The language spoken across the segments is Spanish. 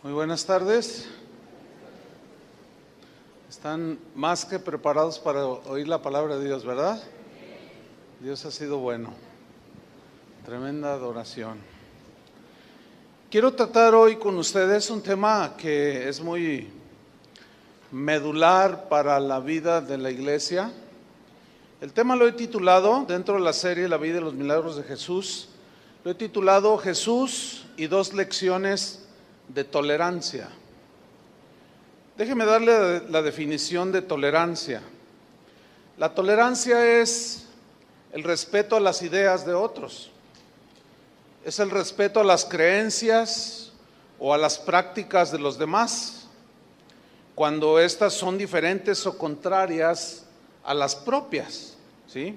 Muy buenas tardes. Están más que preparados para oír la palabra de Dios, ¿verdad? Dios ha sido bueno. Tremenda adoración. Quiero tratar hoy con ustedes un tema que es muy medular para la vida de la iglesia. El tema lo he titulado, dentro de la serie La vida y los milagros de Jesús, lo he titulado Jesús y dos lecciones de tolerancia. Déjeme darle la definición de tolerancia. La tolerancia es el respeto a las ideas de otros, es el respeto a las creencias o a las prácticas de los demás, cuando éstas son diferentes o contrarias a las propias, ¿sí?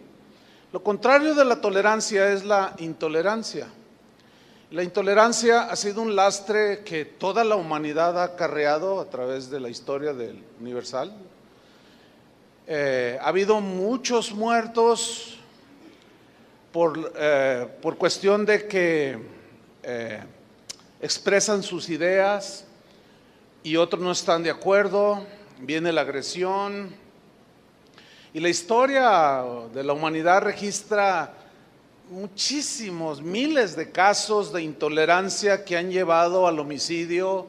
Lo contrario de la tolerancia es la intolerancia. La intolerancia ha sido un lastre que toda la humanidad ha acarreado a través de la historia del universal. Ha habido muchos muertos por cuestión de que expresan sus ideas y otros no están de acuerdo, viene la agresión. Y la historia de la humanidad registra muchísimos, miles de casos de intolerancia que han llevado al homicidio,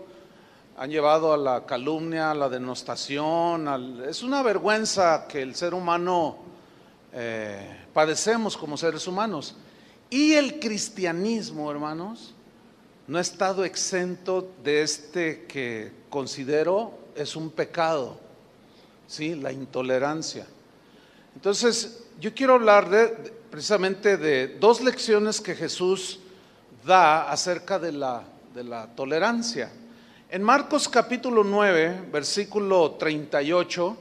han llevado a la calumnia, a la denostación. Es una vergüenza que el ser humano padecemos como seres humanos. Y el cristianismo, hermanos, no ha estado exento de este que considero es un pecado, ¿sí? La intolerancia. Entonces, yo quiero hablar precisamente de dos lecciones que Jesús da acerca de la tolerancia. En Marcos capítulo 9, versículo 38,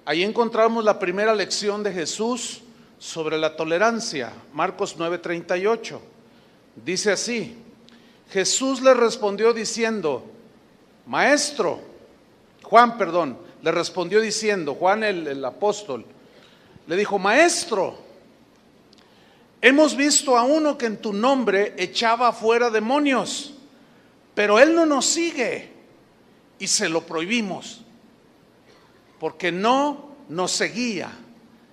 ahí encontramos la primera lección de Jesús sobre la tolerancia. Marcos 9, 38. Dice así: Jesús le respondió diciendo, Juan le respondió diciendo, Juan el apóstol, le dijo: Maestro, hemos visto a uno que en tu nombre echaba fuera demonios, pero él no nos sigue y se lo prohibimos, porque no nos seguía.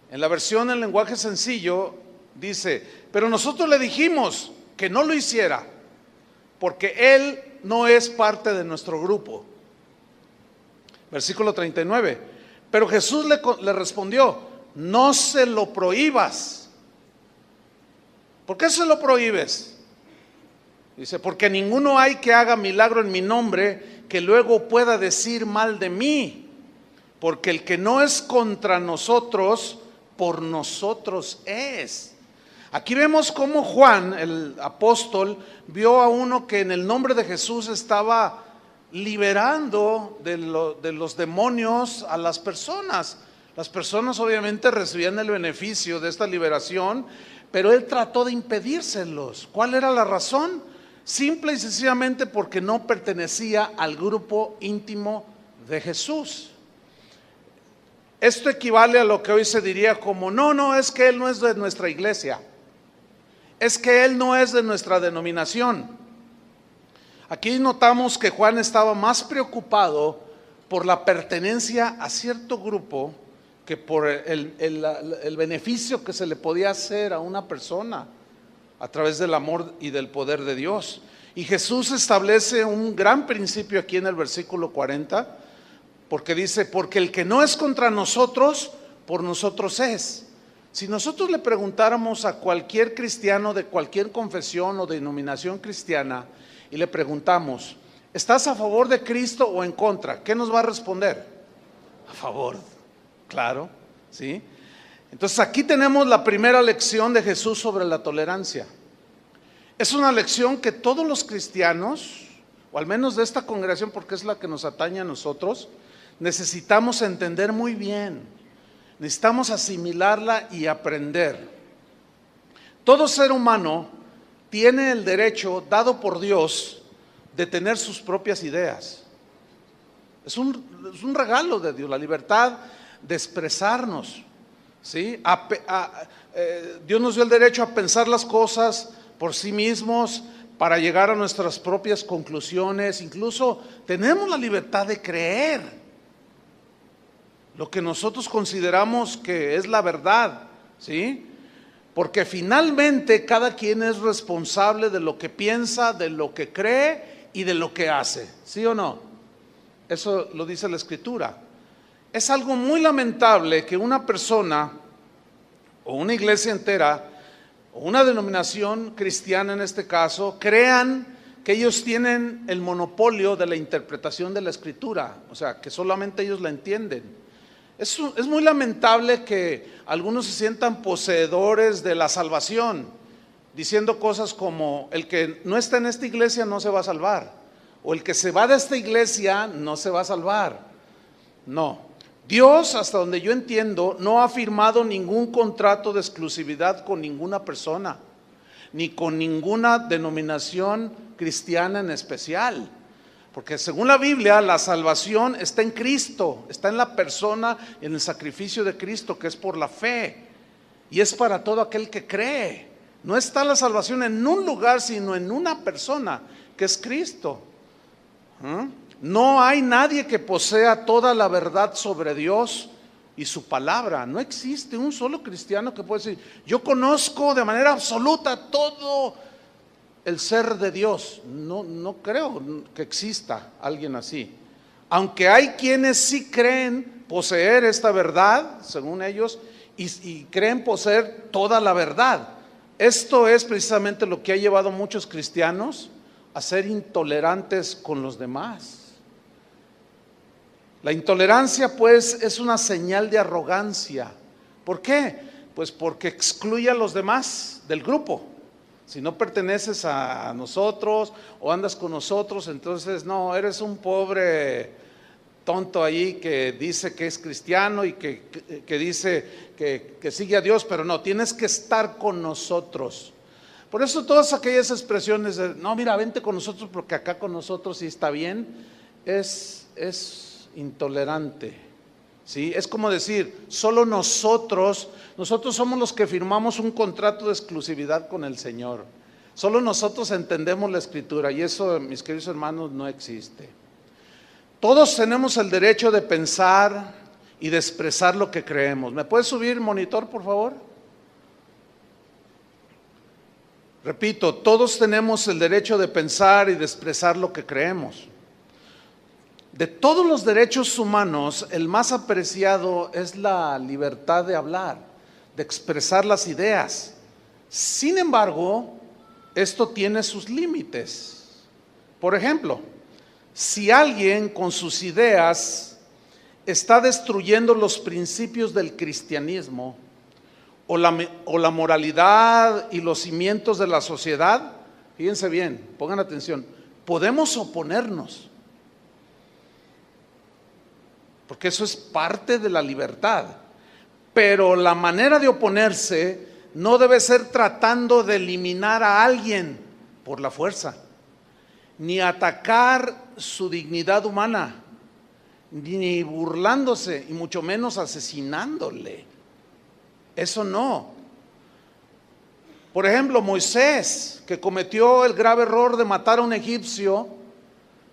En la versión en lenguaje sencillo dice: pero nosotros le dijimos que no lo hiciera, porque él no es parte de nuestro grupo. Versículo 39. Pero Jesús le respondió: no se lo prohíbas. ¿Por qué se lo prohíbes? Dice: porque ninguno hay que haga milagro en mi nombre que luego pueda decir mal de mí, porque el que no es contra nosotros, por nosotros es. Aquí vemos cómo Juan, el apóstol, vio a uno que en el nombre de Jesús estaba liberando de los demonios a las personas. Las personas obviamente recibían el beneficio de esta liberación, pero él trató de impedírselos. ¿Cuál era la razón? Simple y sencillamente porque no pertenecía al grupo íntimo de Jesús. Esto equivale a lo que hoy se diría como: no, es que él no es de nuestra iglesia, es que él no es de nuestra denominación. Aquí notamos que Juan estaba más preocupado por la pertenencia a cierto grupo que por el beneficio que se le podía hacer a una persona a través del amor y del poder de Dios. Y Jesús establece un gran principio aquí en el versículo 40, porque dice: porque el que no es contra nosotros, por nosotros es. Si nosotros le preguntáramos a cualquier cristiano de cualquier confesión o denominación cristiana y le preguntamos: ¿estás a favor de Cristo o en contra? ¿Qué nos va a responder? A favor. Claro, ¿sí? Entonces aquí tenemos la primera lección de Jesús sobre la tolerancia. Es una lección que todos los cristianos, o al menos de esta congregación, porque es la que nos atañe a nosotros, necesitamos entender muy bien. Necesitamos asimilarla y aprender. Todo ser humano tiene el derecho dado por Dios de tener sus propias ideas. Es un regalo de Dios, la libertad de expresarnos, ¿sí? Dios nos dio el derecho a pensar las cosas por sí mismos, para llegar a nuestras propias conclusiones. Incluso tenemos la libertad de creer lo que nosotros consideramos que es la verdad, ¿sí? Porque finalmente cada quien es responsable de lo que piensa, de lo que cree y de lo que hace, ¿sí o no? Eso lo dice la Escritura. Es algo muy lamentable que una persona o una iglesia entera o una denominación cristiana en este caso crean que ellos tienen el monopolio de la interpretación de la Escritura, o sea, que solamente ellos la entienden. Es muy lamentable que algunos se sientan poseedores de la salvación, diciendo cosas como: el que no está en esta iglesia no se va a salvar, o el que se va de esta iglesia no se va a salvar. No, Dios, hasta donde yo entiendo, no ha firmado ningún contrato de exclusividad con ninguna persona, ni con ninguna denominación cristiana en especial. Porque según la Biblia, la salvación está en Cristo, está en la persona, en el sacrificio de Cristo, que es por la fe, y es para todo aquel que cree. No está la salvación en un lugar, sino en una persona, que es Cristo. No hay nadie que posea toda la verdad sobre Dios y su palabra. No existe un solo cristiano que pueda decir: yo conozco de manera absoluta todo el ser de Dios. No creo que exista alguien así. Aunque hay quienes sí creen poseer esta verdad, según ellos, y creen poseer toda la verdad. Esto es precisamente lo que ha llevado a muchos cristianos a ser intolerantes con los demás. La intolerancia, pues, es una señal de arrogancia. ¿Por qué? Pues porque excluye a los demás del grupo. Si no perteneces a nosotros o andas con nosotros, entonces no, eres un pobre tonto ahí que dice que es cristiano y que dice que sigue a Dios, pero no, tienes que estar con nosotros. Por eso todas aquellas expresiones de: no, mira, vente con nosotros porque acá con nosotros sí está bien, es intolerante, ¿sí? Es como decir: solo nosotros somos los que firmamos un contrato de exclusividad con el Señor. Solo nosotros entendemos la Escritura, y eso, mis queridos hermanos, no existe. Todos tenemos el derecho de pensar y de expresar lo que creemos. ¿Me puedes subir monitor, por favor? Repito, todos tenemos el derecho de pensar y de expresar lo que creemos. De todos los derechos humanos, el más apreciado es la libertad de hablar, de expresar las ideas. Sin embargo, esto tiene sus límites. Por ejemplo, si alguien con sus ideas está destruyendo los principios del cristianismo o la moralidad y los cimientos de la sociedad, fíjense bien, pongan atención, podemos oponernos, porque eso es parte de la libertad. Pero la manera de oponerse no debe ser tratando de eliminar a alguien por la fuerza, ni atacar su dignidad humana, ni burlándose, y mucho menos asesinándole. Eso no. Por ejemplo, Moisés, que cometió el grave error de matar a un egipcio,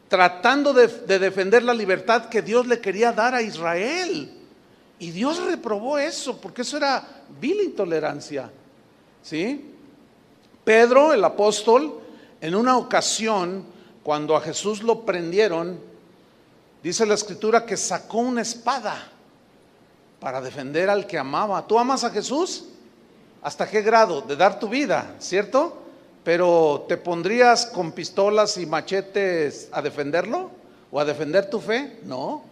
tratando de defender la libertad que Dios le quería dar a Israel. Y Dios reprobó eso, porque eso era vil intolerancia, ¿sí? Pedro, el apóstol, en una ocasión, cuando a Jesús lo prendieron, dice la Escritura que sacó una espada para defender al que amaba. ¿Tú amas a Jesús? ¿Hasta qué grado? De dar tu vida, ¿cierto? Pero ¿te pondrías con pistolas y machetes a defenderlo? ¿O a defender tu fe? No.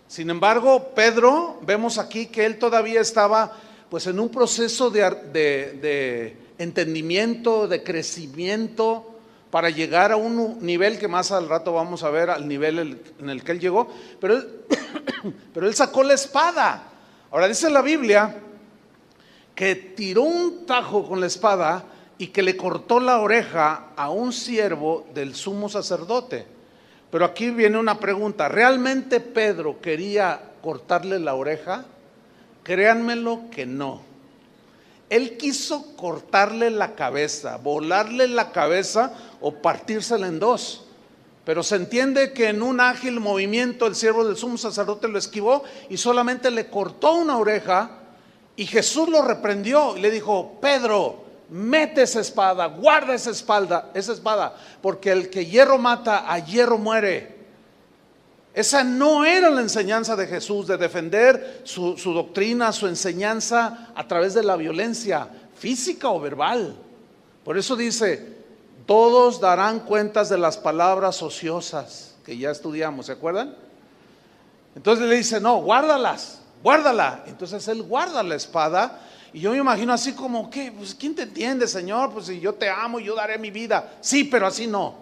Sin embargo, Pedro, vemos aquí que él todavía estaba pues en un proceso de entendimiento, de crecimiento, para llegar a un nivel que más al rato vamos a ver, al nivel en el que él llegó, pero él sacó la espada. Ahora dice la Biblia que tiró un tajo con la espada y que le cortó la oreja a un siervo del sumo sacerdote. Pero aquí viene una pregunta: ¿realmente Pedro quería cortarle la oreja? Créanmelo que no. Él quiso cortarle la cabeza, volarle la cabeza o partírsela en dos. Pero se entiende que en un ágil movimiento el siervo del sumo sacerdote lo esquivó y solamente le cortó una oreja, y Jesús lo reprendió y le dijo: Pedro, mete esa espada, guarda esa espada, porque el que hierro mata, a hierro muere. Esa no era la enseñanza de Jesús, de defender su doctrina, su enseñanza a través de la violencia física o verbal. Por eso dice: todos darán cuentas de las palabras ociosas, que ya estudiamos, ¿se acuerdan? Entonces le dice: no, guárdala. Entonces él guarda la espada. Y yo me imagino así como: ¿qué? Pues ¿quién te entiende, Señor? Pues si yo te amo, yo daré mi vida. Sí, pero así no.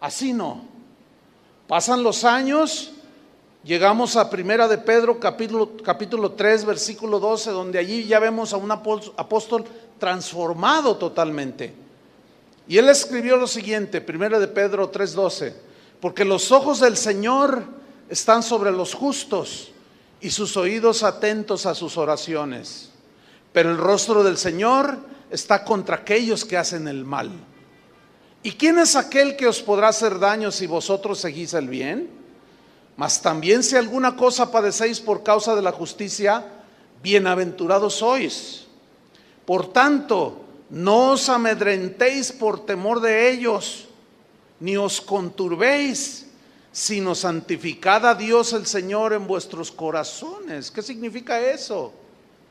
Así no. Pasan los años, llegamos a Primera de Pedro, capítulo 3, versículo 12, donde allí ya vemos a un apóstol transformado totalmente. Y él escribió lo siguiente, Primera de Pedro 3:12: porque los ojos del Señor están sobre los justos y sus oídos atentos a sus oraciones, pero el rostro del Señor está contra aquellos que hacen el mal. ¿Y quién es aquel que os podrá hacer daño si vosotros seguís el bien? Mas también si alguna cosa padecéis por causa de la justicia, bienaventurados sois. Por tanto, no os amedrentéis por temor de ellos, ni os conturbéis, sino santificad a Dios el Señor en vuestros corazones. ¿Qué significa eso?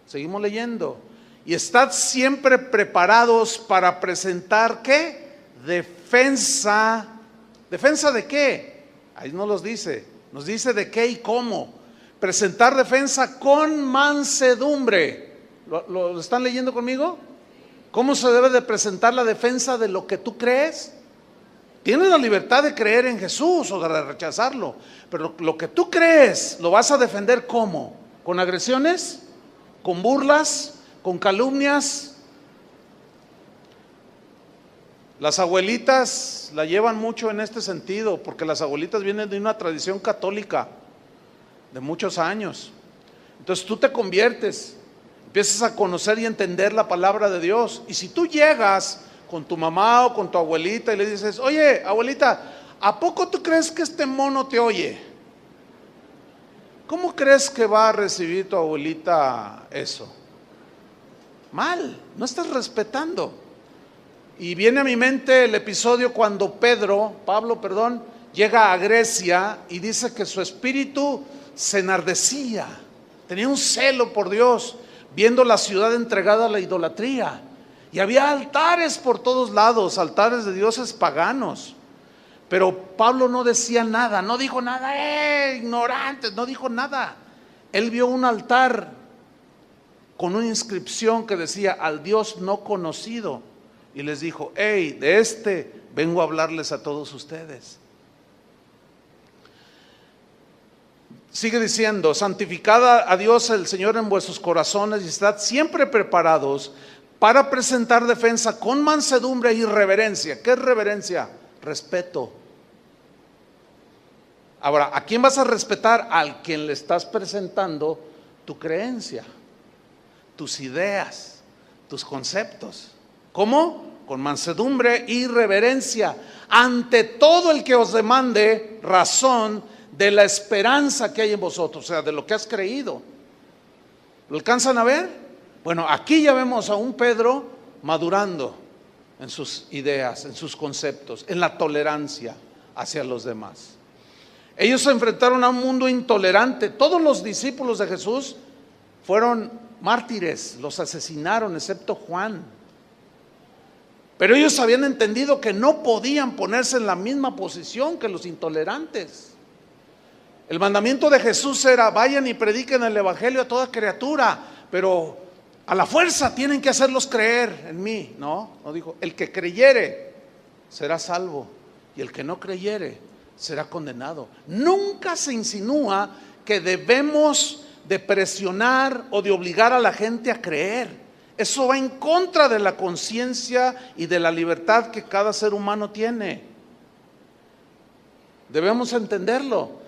Seguimos leyendo. Y estad siempre preparados para presentar, ¿qué? Defensa. ¿Defensa de qué? Ahí no los dice. Nos dice de qué y cómo. Presentar defensa con mansedumbre. ¿Lo están leyendo conmigo? ¿Cómo se debe de presentar la defensa de lo que tú crees? Tienes la libertad de creer en Jesús o de rechazarlo, pero lo que tú crees, ¿lo vas a defender cómo? ¿Con agresiones? ¿Con burlas? ¿Con calumnias? Las abuelitas la llevan mucho en este sentido, porque las abuelitas vienen de una tradición católica de muchos años. Entonces tú te conviertes, empiezas a conocer y entender la palabra de Dios, y si tú llegas con tu mamá o con tu abuelita y le dices: oye, abuelita, ¿a poco tú crees que este mono te oye? ¿Cómo crees que va a recibir tu abuelita eso? Mal, no estás respetando. Y viene a mi mente el episodio cuando Pablo, llega a Grecia y dice que su espíritu se enardecía, tenía un celo por Dios, viendo la ciudad entregada a la idolatría. Y había altares por todos lados, altares de dioses paganos. Pero Pablo no decía nada, no dijo nada, ignorantes, no dijo nada. Él vio un altar con una inscripción que decía: al Dios no conocido. Y les dijo: de este vengo a hablarles a todos ustedes. Sigue diciendo: santificad a Dios el Señor en vuestros corazones y estad siempre preparados para presentar defensa con mansedumbre y reverencia. ¿Qué es reverencia? Respeto. Ahora, ¿a quién vas a respetar? Al quien le estás presentando tu creencia, tus ideas, tus conceptos. ¿Cómo? Con mansedumbre y reverencia, ante todo el que os demande razón de la esperanza que hay en vosotros, o sea, de lo que has creído. ¿Lo alcanzan a ver? Bueno, aquí ya vemos a un Pedro madurando en sus ideas, en sus conceptos, en la tolerancia hacia los demás. Ellos se enfrentaron a un mundo intolerante. Todos los discípulos de Jesús fueron mártires, los asesinaron, excepto Juan. Pero ellos habían entendido que no podían ponerse en la misma posición que los intolerantes. El mandamiento de Jesús era: vayan y prediquen el evangelio a toda criatura, pero a la fuerza tienen que hacerlos creer en mí. No dijo: el que creyere será salvo, y el que no creyere será condenado. Nunca se insinúa que debemos de presionar o de obligar a la gente a creer. Eso va en contra de la conciencia y de la libertad que cada ser humano tiene. Debemos entenderlo.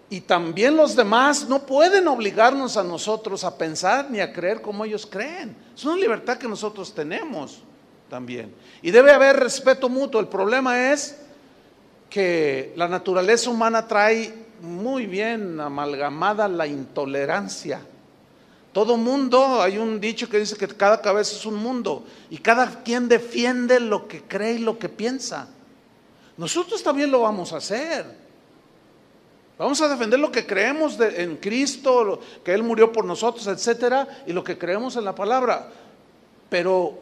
Y también los demás no pueden obligarnos a nosotros a pensar ni a creer como ellos creen. Es una libertad que nosotros tenemos también. Y debe haber respeto mutuo. El problema es que la naturaleza humana trae muy bien amalgamada la intolerancia. Todo mundo, hay un dicho que dice que cada cabeza es un mundo y cada quien defiende lo que cree y lo que piensa. Nosotros también lo vamos a hacer. Vamos a defender lo que creemos en Cristo, que Él murió por nosotros, etcétera, y lo que creemos en la palabra. Pero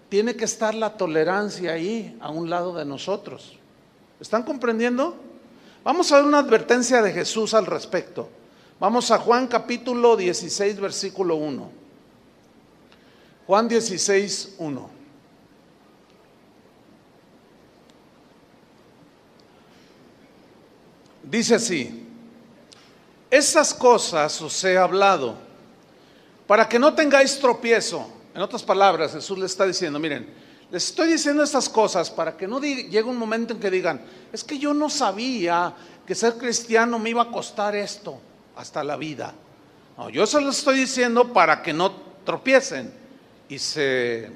tiene que estar la tolerancia ahí, a un lado de nosotros. ¿Están comprendiendo? Vamos a ver una advertencia de Jesús al respecto. Vamos a Juan capítulo 16, versículo 1. Juan 16, 1. Dice así: estas cosas os he hablado para que no tengáis tropiezo. En otras palabras, Jesús le está diciendo, miren, les estoy diciendo estas cosas para que no llegue un momento en que digan, es que yo no sabía que ser cristiano me iba a costar esto hasta la vida. No, yo se lo estoy diciendo para que no tropiecen y se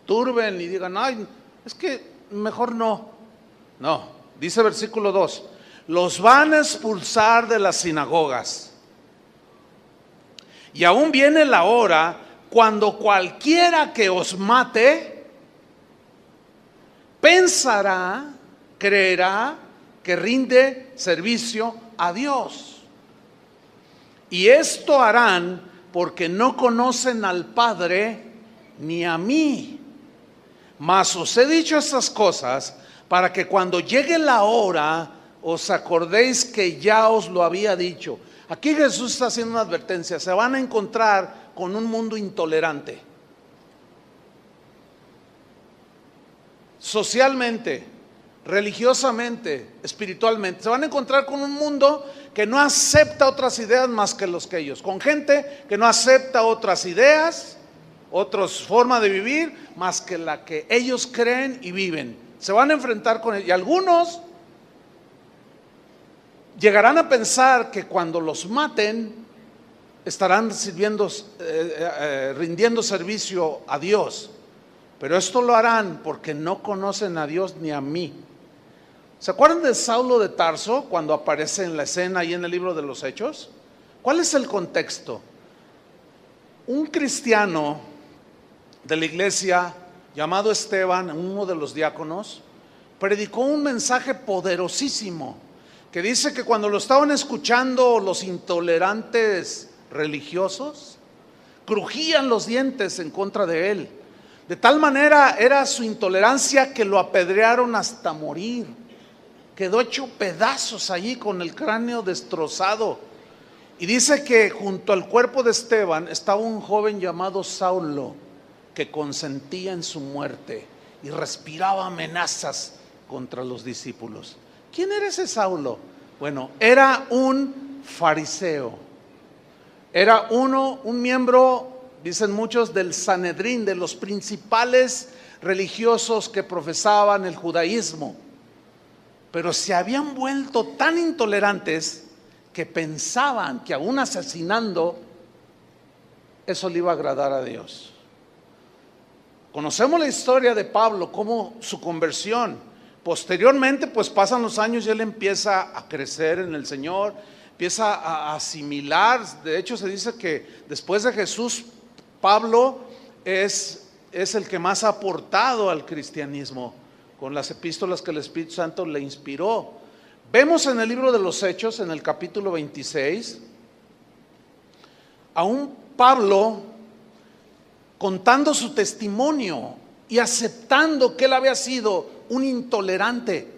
turben y digan, ay, es que mejor no. No, dice versículo 2. Los van a expulsar de las sinagogas. Y aún viene la hora cuando cualquiera que os mate pensará, creerá que rinde servicio a Dios. Y esto harán porque no conocen al Padre ni a mí. Mas os he dicho estas cosas para que cuando llegue la hora os acordéis que ya os lo había dicho. Aquí Jesús está haciendo una advertencia. Se van a encontrar con un mundo intolerante. Socialmente, religiosamente, espiritualmente. Se van a encontrar con un mundo que no acepta otras ideas más que los que ellos. Con gente que no acepta otras ideas, otras formas de vivir más que la que ellos creen y viven. Se van a enfrentar con ellos. Y algunos llegarán a pensar que cuando los maten estarán rindiendo servicio a Dios, pero esto lo harán porque no conocen a Dios ni a mí. ¿Se acuerdan de Saulo de Tarso cuando aparece en la escena ahí en el libro de los Hechos? ¿Cuál es el contexto? Un cristiano de la iglesia llamado Esteban, uno de los diáconos, predicó un mensaje poderosísimo que dice que cuando lo estaban escuchando los intolerantes religiosos, crujían los dientes en contra de él. De tal manera era su intolerancia que lo apedrearon hasta morir. Quedó hecho pedazos allí con el cráneo destrozado. Y dice que junto al cuerpo de Esteban estaba un joven llamado Saulo, que consentía en su muerte y respiraba amenazas contra los discípulos. ¿Quién era ese Saulo? Bueno, era un fariseo. Era un miembro, dicen muchos, del Sanedrín, de los principales religiosos que profesaban el judaísmo. Pero se habían vuelto tan intolerantes que pensaban que aún asesinando, eso le iba a agradar a Dios. Conocemos la historia de Pablo, cómo su conversión. Posteriormente, pues pasan los años y él empieza a crecer en el Señor, empieza a asimilar. De hecho, se dice que después de Jesús, Pablo es el que más ha aportado al cristianismo con las epístolas que el Espíritu Santo le inspiró. Vemos en el libro de los Hechos, en el capítulo 26, a un Pablo contando su testimonio y aceptando que él había sido un intolerante,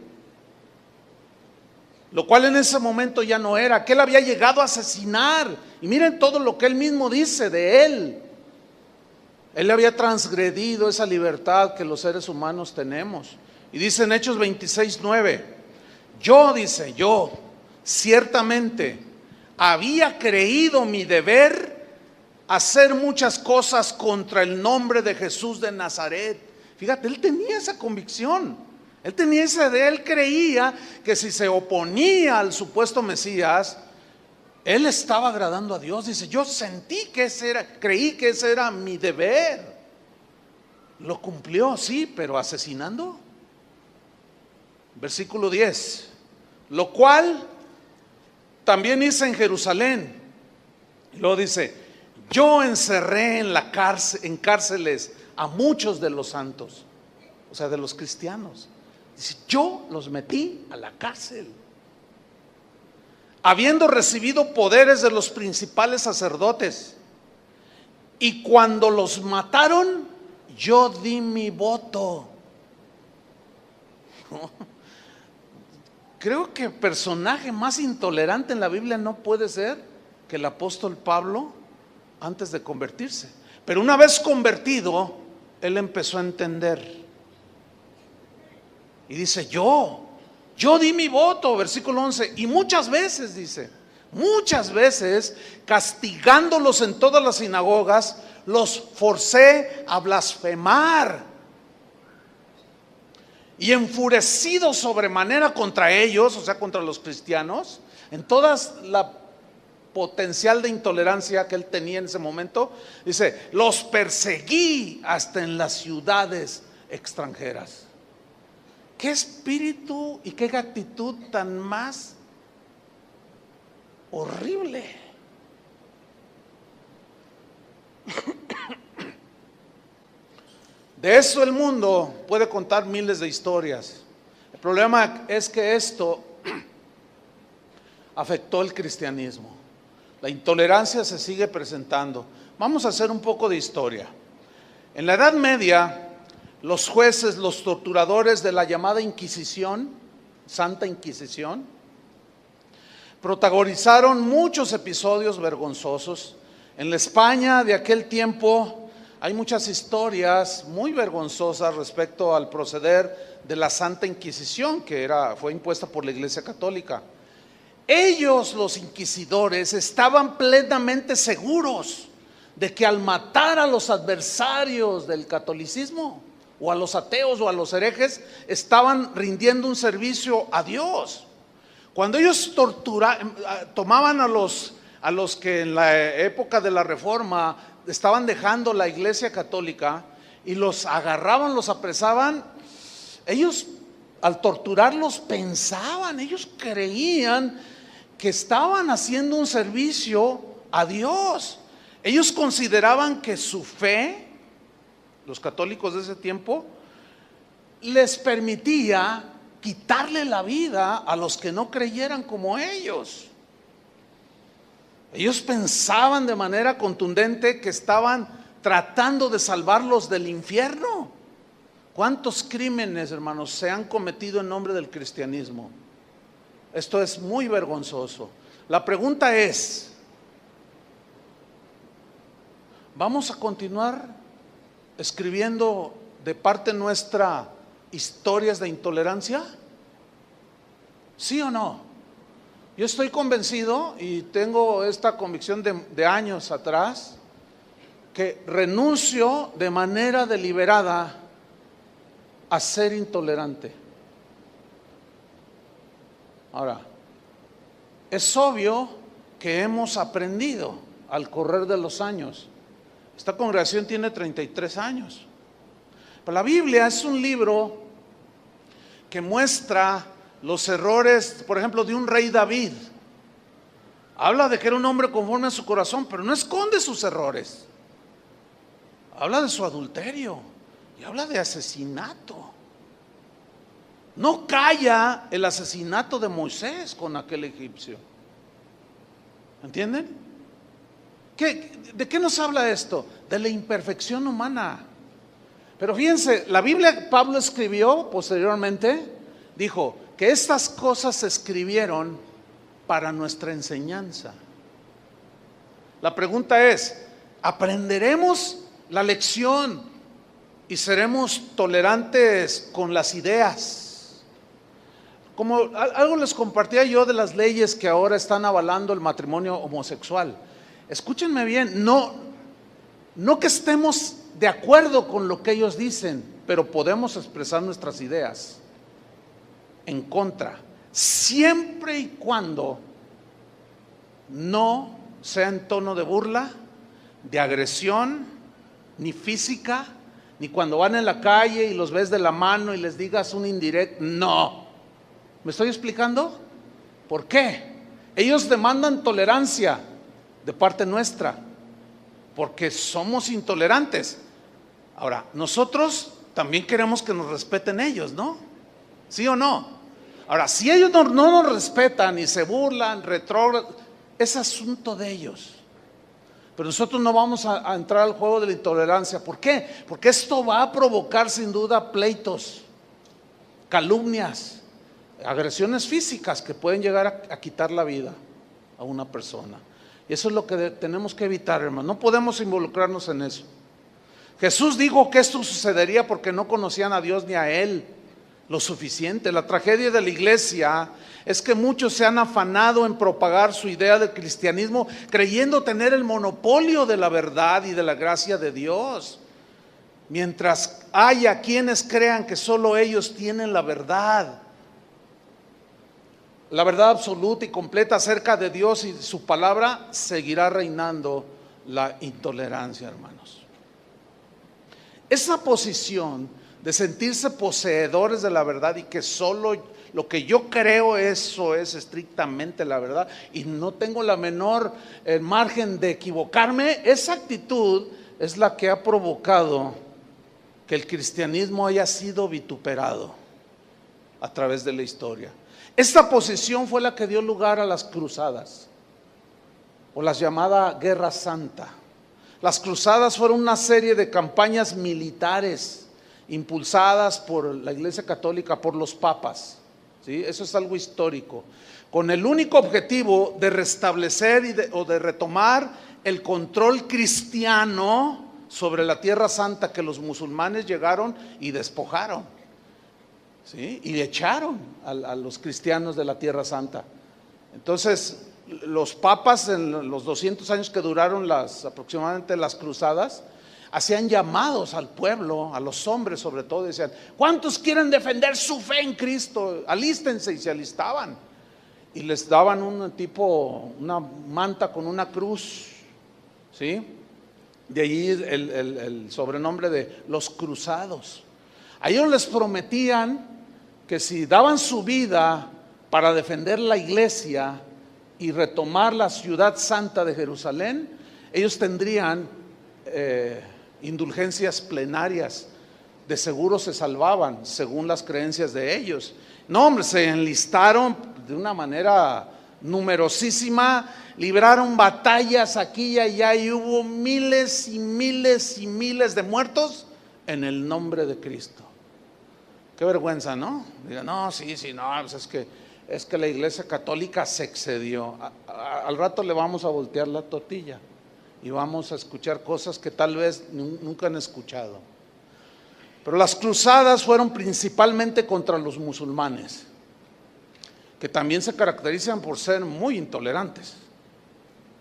lo cual en ese momento ya no era, que él había llegado a asesinar. Y miren todo lo que él mismo dice de él. Él había transgredido esa libertad que los seres humanos tenemos. Y dice en Hechos 26:9, yo ciertamente había creído mi deber hacer muchas cosas contra el nombre de Jesús de Nazaret. Fíjate, él tenía esa convicción, él tenía esa idea, él creía que si se oponía al supuesto Mesías, Él estaba agradando a Dios. Dice, yo creí que ese era mi deber. Lo cumplió, sí, pero asesinando. Versículo 10. Lo cual también hice en Jerusalén. Y luego dice, yo encerré en cárceles a muchos de los santos, o sea, de los cristianos. Dice, yo los metí a la cárcel, habiendo recibido poderes de los principales sacerdotes. Y cuando los mataron, yo di mi voto. Creo que el personaje más intolerante en la Biblia no puede ser que el apóstol Pablo antes de convertirse. Pero una vez convertido, él empezó a entender. Y dice, yo di mi voto, versículo 11. Y muchas veces, dice, muchas veces, castigándolos en todas las sinagogas, los forcé a blasfemar. Y enfurecido sobremanera contra ellos, o sea, contra los cristianos, en toda la potencial de intolerancia que él tenía en ese momento, dice, los perseguí hasta en las ciudades extranjeras. Qué espíritu y qué actitud tan más horrible. De eso el mundo puede contar miles de historias. El problema es que esto afectó el cristianismo. La intolerancia se sigue presentando. Vamos a hacer un poco de historia. En la Edad Media, los jueces, los torturadores de la llamada Inquisición, Santa Inquisición, protagonizaron muchos episodios vergonzosos. En la España de aquel tiempo hay muchas historias muy vergonzosas respecto al proceder de la Santa Inquisición, que fue impuesta por la Iglesia Católica. Ellos, los inquisidores, estaban plenamente seguros de que al matar a los adversarios del catolicismo, o a los ateos o a los herejes, estaban rindiendo un servicio a Dios. Cuando ellos tomaban a los que en la época de la Reforma estaban dejando la Iglesia Católica y los agarraban, los apresaban, ellos al torturarlos pensaban, ellos creían que estaban haciendo un servicio a Dios. Ellos consideraban que su fe, los católicos de ese tiempo, les permitía quitarle la vida a los que no creyeran como ellos. Ellos pensaban de manera contundente que estaban tratando de salvarlos del infierno. ¿Cuántos crímenes, hermanos, se han cometido en nombre del cristianismo? Esto es muy vergonzoso. La pregunta es, ¿vamos a continuar escribiendo de parte nuestra historias de intolerancia? ¿Sí o no? Yo estoy convencido y tengo esta convicción de años atrás, que renuncio de manera deliberada a ser intolerante. Ahora, es obvio que hemos aprendido al correr de los años. Esta congregación tiene 33 años. Pero la Biblia es un libro que muestra los errores, por ejemplo, de un rey David. Habla de que era un hombre conforme a su corazón, pero no esconde sus errores. Habla de su adulterio y habla de asesinato. No calla el asesinato de Moisés con aquel egipcio. ¿Entienden? ¿De qué nos habla esto? De la imperfección humana. Pero fíjense, la Biblia que Pablo escribió posteriormente, dijo que estas cosas se escribieron para nuestra enseñanza. La pregunta es, ¿aprenderemos la lección y seremos tolerantes con las ideas? Como algo les compartía yo de las leyes que ahora están avalando el matrimonio homosexual. Escúchenme bien, no que estemos de acuerdo con lo que ellos dicen, pero podemos expresar nuestras ideas en contra, siempre y cuando no sea en tono de burla, de agresión, ni física, ni cuando van en la calle y los ves de la mano y les digas un indirecto. No. ¿Me estoy explicando? ¿Por qué? Ellos demandan tolerancia de parte nuestra, porque somos intolerantes. Ahora, nosotros también queremos que nos respeten ellos, ¿no? ¿Sí o no? Ahora, si ellos no nos respetan y se burlan, retrógrados, es asunto de ellos. Pero nosotros no vamos a entrar al juego de la intolerancia. ¿Por qué? Porque esto va a provocar sin duda pleitos, calumnias, agresiones físicas que pueden llegar a quitar la vida a una persona. Y eso es lo que tenemos que evitar, hermano. No podemos involucrarnos en eso. Jesús dijo que esto sucedería porque no conocían a Dios ni a Él lo suficiente. La tragedia de la iglesia es que muchos se han afanado en propagar su idea del cristianismo creyendo tener el monopolio de la verdad y de la gracia de Dios, mientras haya quienes crean que solo ellos tienen la verdad absoluta y completa acerca de Dios y su palabra, seguirá reinando la intolerancia, hermanos. Esa posición de sentirse poseedores de la verdad y que solo lo que yo creo eso es estrictamente la verdad y no tengo la menor margen de equivocarme, esa actitud es la que ha provocado que el cristianismo haya sido vituperado a través de la historia. Esta posición fue la que dio lugar a las cruzadas o la llamada Guerra Santa. Las cruzadas fueron una serie de campañas militares impulsadas por la Iglesia Católica, por los papas, ¿sí? Eso es algo histórico, con el único objetivo de restablecer o de retomar el control cristiano sobre la Tierra Santa que los musulmanes llegaron y despojaron, ¿sí? Y echaron a los cristianos de la Tierra Santa. Entonces los papas, en los 200 años que duraron aproximadamente las cruzadas, hacían llamados al pueblo, a los hombres sobre todo, decían: ¿cuántos quieren defender su fe en Cristo? Alístense. Y se alistaban y les daban una manta con una cruz, ¿sí? De allí el sobrenombre de los cruzados. A ellos les prometían que si daban su vida para defender la iglesia y retomar la ciudad santa de Jerusalén, ellos tendrían indulgencias plenarias, de seguro se salvaban según las creencias de ellos. No, hombre, se enlistaron de una manera numerosísima, libraron batallas aquí y allá y hubo miles y miles y miles de muertos en el nombre de Cristo. Qué vergüenza, ¿no? Digan: no, sí, no, pues es que la Iglesia Católica se excedió. Al rato le vamos a voltear la tortilla y vamos a escuchar cosas que tal vez nunca han escuchado. Pero las cruzadas fueron principalmente contra los musulmanes, que también se caracterizan por ser muy intolerantes,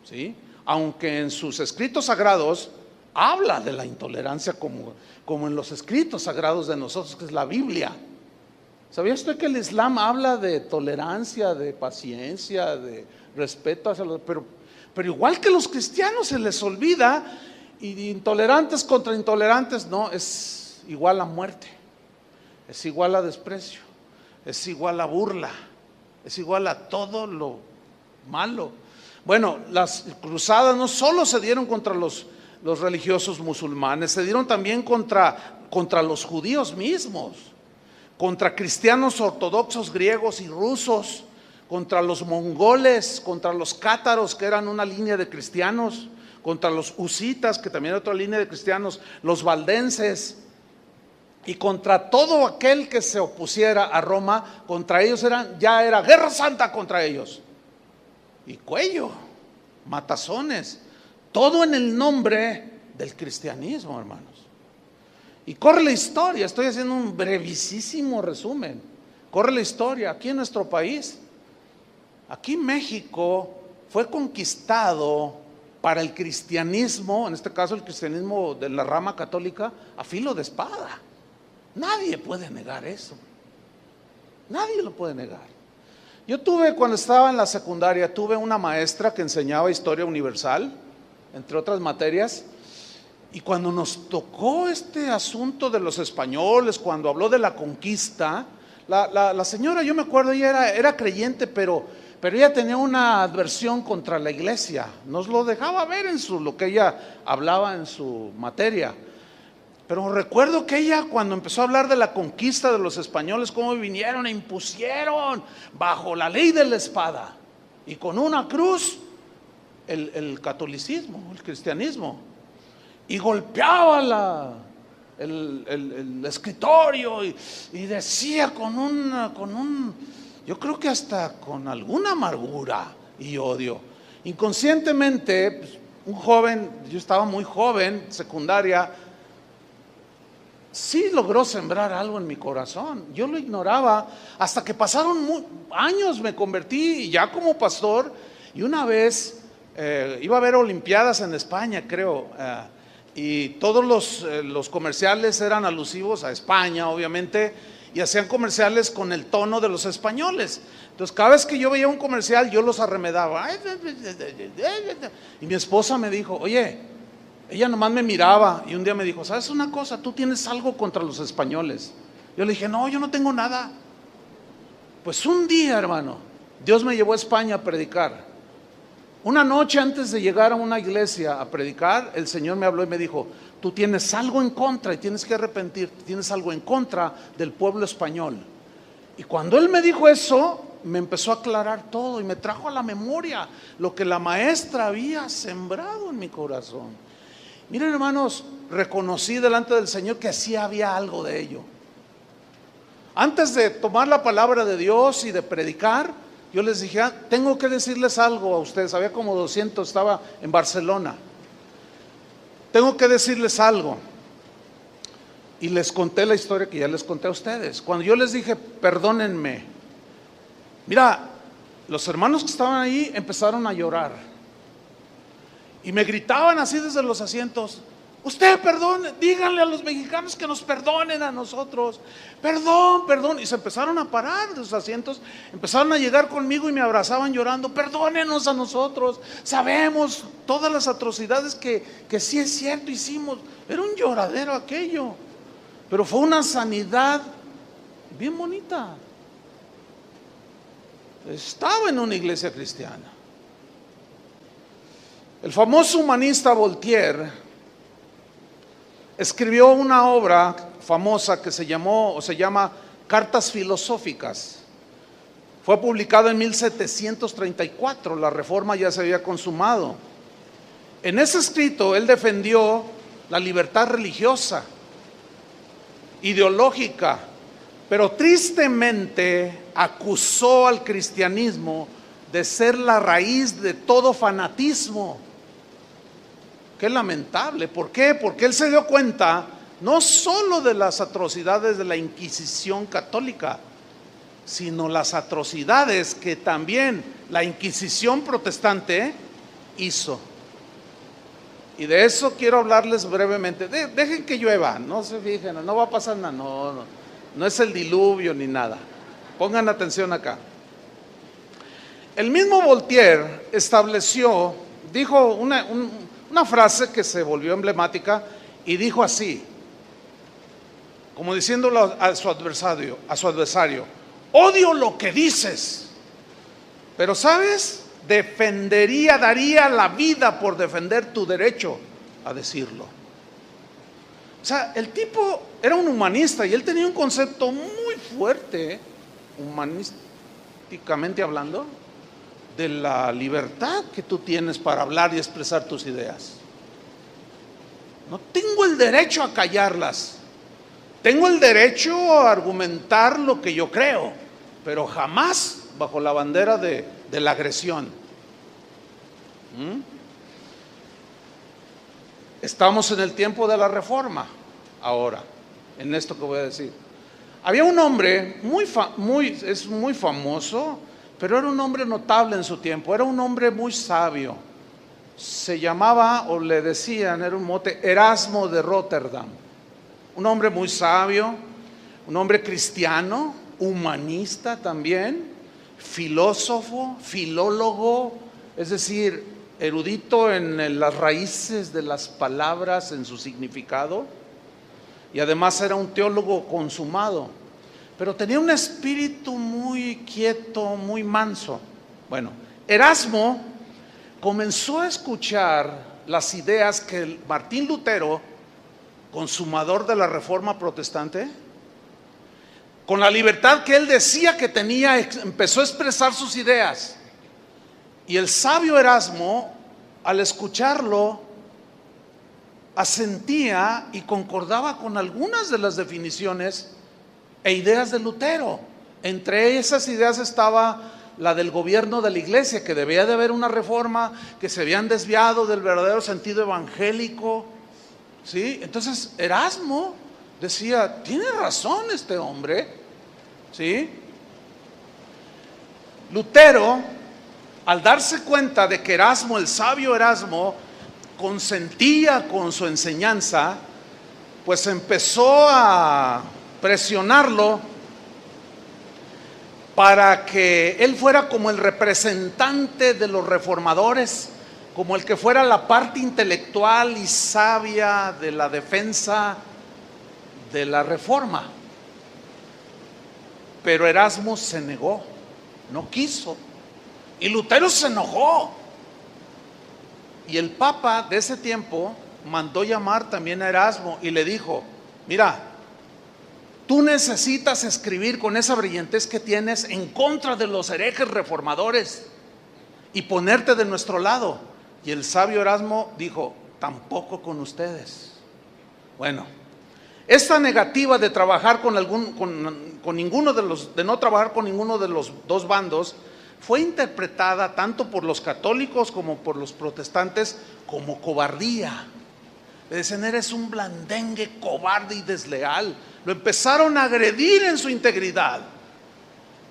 ¿sí? Aunque en sus escritos sagrados habla de la intolerancia como en los escritos sagrados de nosotros, que es la Biblia. ¿Sabía usted que el Islam habla de tolerancia, de paciencia, de respeto hacia los... Pero igual que los cristianos se les olvida, y intolerantes contra intolerantes, no, es igual a muerte, es igual a desprecio, es igual a burla, es igual a todo lo malo. Bueno, las cruzadas no solo se dieron contra los religiosos musulmanes, se dieron también contra los judíos mismos, contra cristianos ortodoxos griegos y rusos, contra los mongoles, contra los cátaros, que eran una línea de cristianos, contra los husitas, que también era otra línea de cristianos, los valdenses, y contra todo aquel que se opusiera a Roma. Contra ellos ya era guerra santa contra ellos, y cuello, matazones, todo en el nombre del cristianismo, hermanos. Y corre la historia, estoy haciendo un brevísimo resumen, corre la historia aquí en nuestro país. Aquí México fue conquistado para el cristianismo, en este caso el cristianismo de la rama católica, a filo de espada. Nadie puede negar eso, nadie lo puede negar. Yo tuve, cuando estaba en la secundaria, tuve una maestra que enseñaba historia universal, entre otras materias, y cuando nos tocó este asunto de los españoles, cuando habló de la conquista, la señora, yo me acuerdo, ella era creyente, pero ella tenía una adversión contra la iglesia, nos lo dejaba ver en lo que ella hablaba en su materia. Pero recuerdo que ella, cuando empezó a hablar de la conquista de los españoles, cómo vinieron e impusieron bajo la ley de la espada y con una cruz el catolicismo, el cristianismo, y golpeaba el escritorio y decía yo creo que hasta con alguna amargura y odio. Inconscientemente, pues, un joven, yo estaba muy joven, secundaria, sí logró sembrar algo en mi corazón. Yo lo ignoraba hasta que pasaron años, me convertí ya como pastor, y una vez iba a haber olimpiadas en España, creo, y todos los comerciales eran alusivos a España, obviamente, y hacían comerciales con el tono de los españoles. Entonces cada vez que yo veía un comercial, yo los arremedaba. Y mi esposa me dijo, oye, ella nomás me miraba, y un día me dijo, ¿sabes una cosa? Tú tienes algo contra los españoles. Yo le dije, no, yo no tengo nada. Pues un día, hermano, Dios me llevó a España a predicar. Una noche antes de llegar a una iglesia a predicar, el Señor me habló y me dijo, tú tienes algo en contra y tienes que arrepentirte, tienes algo en contra del pueblo español. Y cuando Él me dijo eso, me empezó a aclarar todo y me trajo a la memoria lo que la maestra había sembrado en mi corazón. Miren, hermanos, reconocí delante del Señor que sí había algo de ello. Antes de tomar la palabra de Dios y de predicar, yo les dije, tengo que decirles algo a ustedes. Había como 200, estaba en Barcelona. Tengo que decirles algo. Y les conté la historia que ya les conté a ustedes. Cuando yo les dije, perdónenme, mira, los hermanos que estaban ahí empezaron a llorar. Y me gritaban así desde los asientos, usted perdone, díganle a los mexicanos que nos perdonen a nosotros. Perdón, perdón. Y se empezaron a parar de sus asientos, empezaron a llegar conmigo y me abrazaban llorando. Perdónenos a nosotros, sabemos todas las atrocidades que sí es cierto hicimos. Era un lloradero aquello, pero fue una sanidad bien bonita. Estaba en una iglesia cristiana. El famoso humanista Voltaire escribió una obra famosa que se llama Cartas Filosóficas. Fue publicado en 1734, la Reforma ya se había consumado. En ese escrito él defendió la libertad religiosa, ideológica, pero tristemente acusó al cristianismo de ser la raíz de todo fanatismo. Qué lamentable. ¿Por qué? Porque él se dio cuenta no solo de las atrocidades de la Inquisición católica, sino las atrocidades que también la Inquisición protestante hizo. Y de eso quiero hablarles brevemente. Dejen que llueva, no se fijen, no va a pasar nada, no es el diluvio ni nada. Pongan atención acá. El mismo Voltaire dijo una frase que se volvió emblemática y dijo así, como diciéndolo a su adversario, odio lo que dices, pero ¿sabes? Daría la vida por defender tu derecho a decirlo. O sea, el tipo era un humanista y él tenía un concepto muy fuerte, humanísticamente hablando, de la libertad que tú tienes para hablar y expresar tus ideas. No tengo el derecho a callarlas, tengo el derecho a argumentar lo que yo creo, pero jamás bajo la bandera de la agresión. Estamos en el tiempo de la Reforma ahora, en esto que voy a decir. Había un hombre es muy famoso, pero era un hombre notable en su tiempo, era un hombre muy sabio. Se llamaba, o le decían, era un mote, Erasmo de Rotterdam. Un hombre muy sabio, un hombre cristiano, humanista también, filósofo, filólogo, es decir, erudito en las raíces de las palabras, en su significado, y además era un teólogo consumado, pero tenía un espíritu muy quieto, muy manso. Bueno, Erasmo comenzó a escuchar las ideas que Martín Lutero, consumador de la Reforma Protestante, con la libertad que él decía que tenía, empezó a expresar sus ideas. Y el sabio Erasmo, al escucharlo, asentía y concordaba con algunas de las definiciones e ideas de Lutero. Entre esas ideas estaba la del gobierno de la iglesia, que debía de haber una reforma, que se habían desviado del verdadero sentido evangélico, ¿sí? Entonces Erasmo decía, tiene razón este hombre, ¿sí? Lutero, al darse cuenta de que Erasmo, el sabio Erasmo, consentía con su enseñanza, pues empezó a presionarlo para que él fuera como el representante de los reformadores, como el que fuera la parte intelectual y sabia de la defensa de la reforma. Pero Erasmo se negó, no quiso, y Lutero se enojó. Y el Papa de ese tiempo mandó llamar también a Erasmo y le dijo, mira, tú necesitas escribir con esa brillantez que tienes en contra de los herejes reformadores y ponerte de nuestro lado. Y el sabio Erasmo dijo, tampoco con ustedes. Bueno, esta negativa de trabajar con ninguno de no trabajar con ninguno de los dos bandos fue interpretada tanto por los católicos como por los protestantes como cobardía. Le decían, eres un blandengue, cobarde y desleal. Lo empezaron a agredir en su integridad,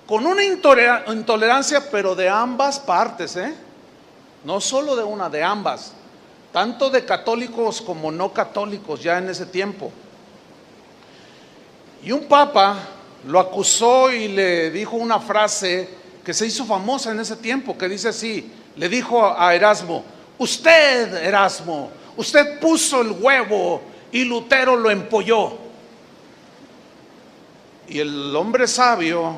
con una intolerancia, pero de ambas partes, no solo de una, de ambas, tanto de católicos como no católicos ya en ese tiempo. Y un papa lo acusó y le dijo una frase que se hizo famosa en ese tiempo, que dice así, le dijo a Erasmo, usted, Erasmo, usted puso el huevo y Lutero lo empolló. Y el hombre sabio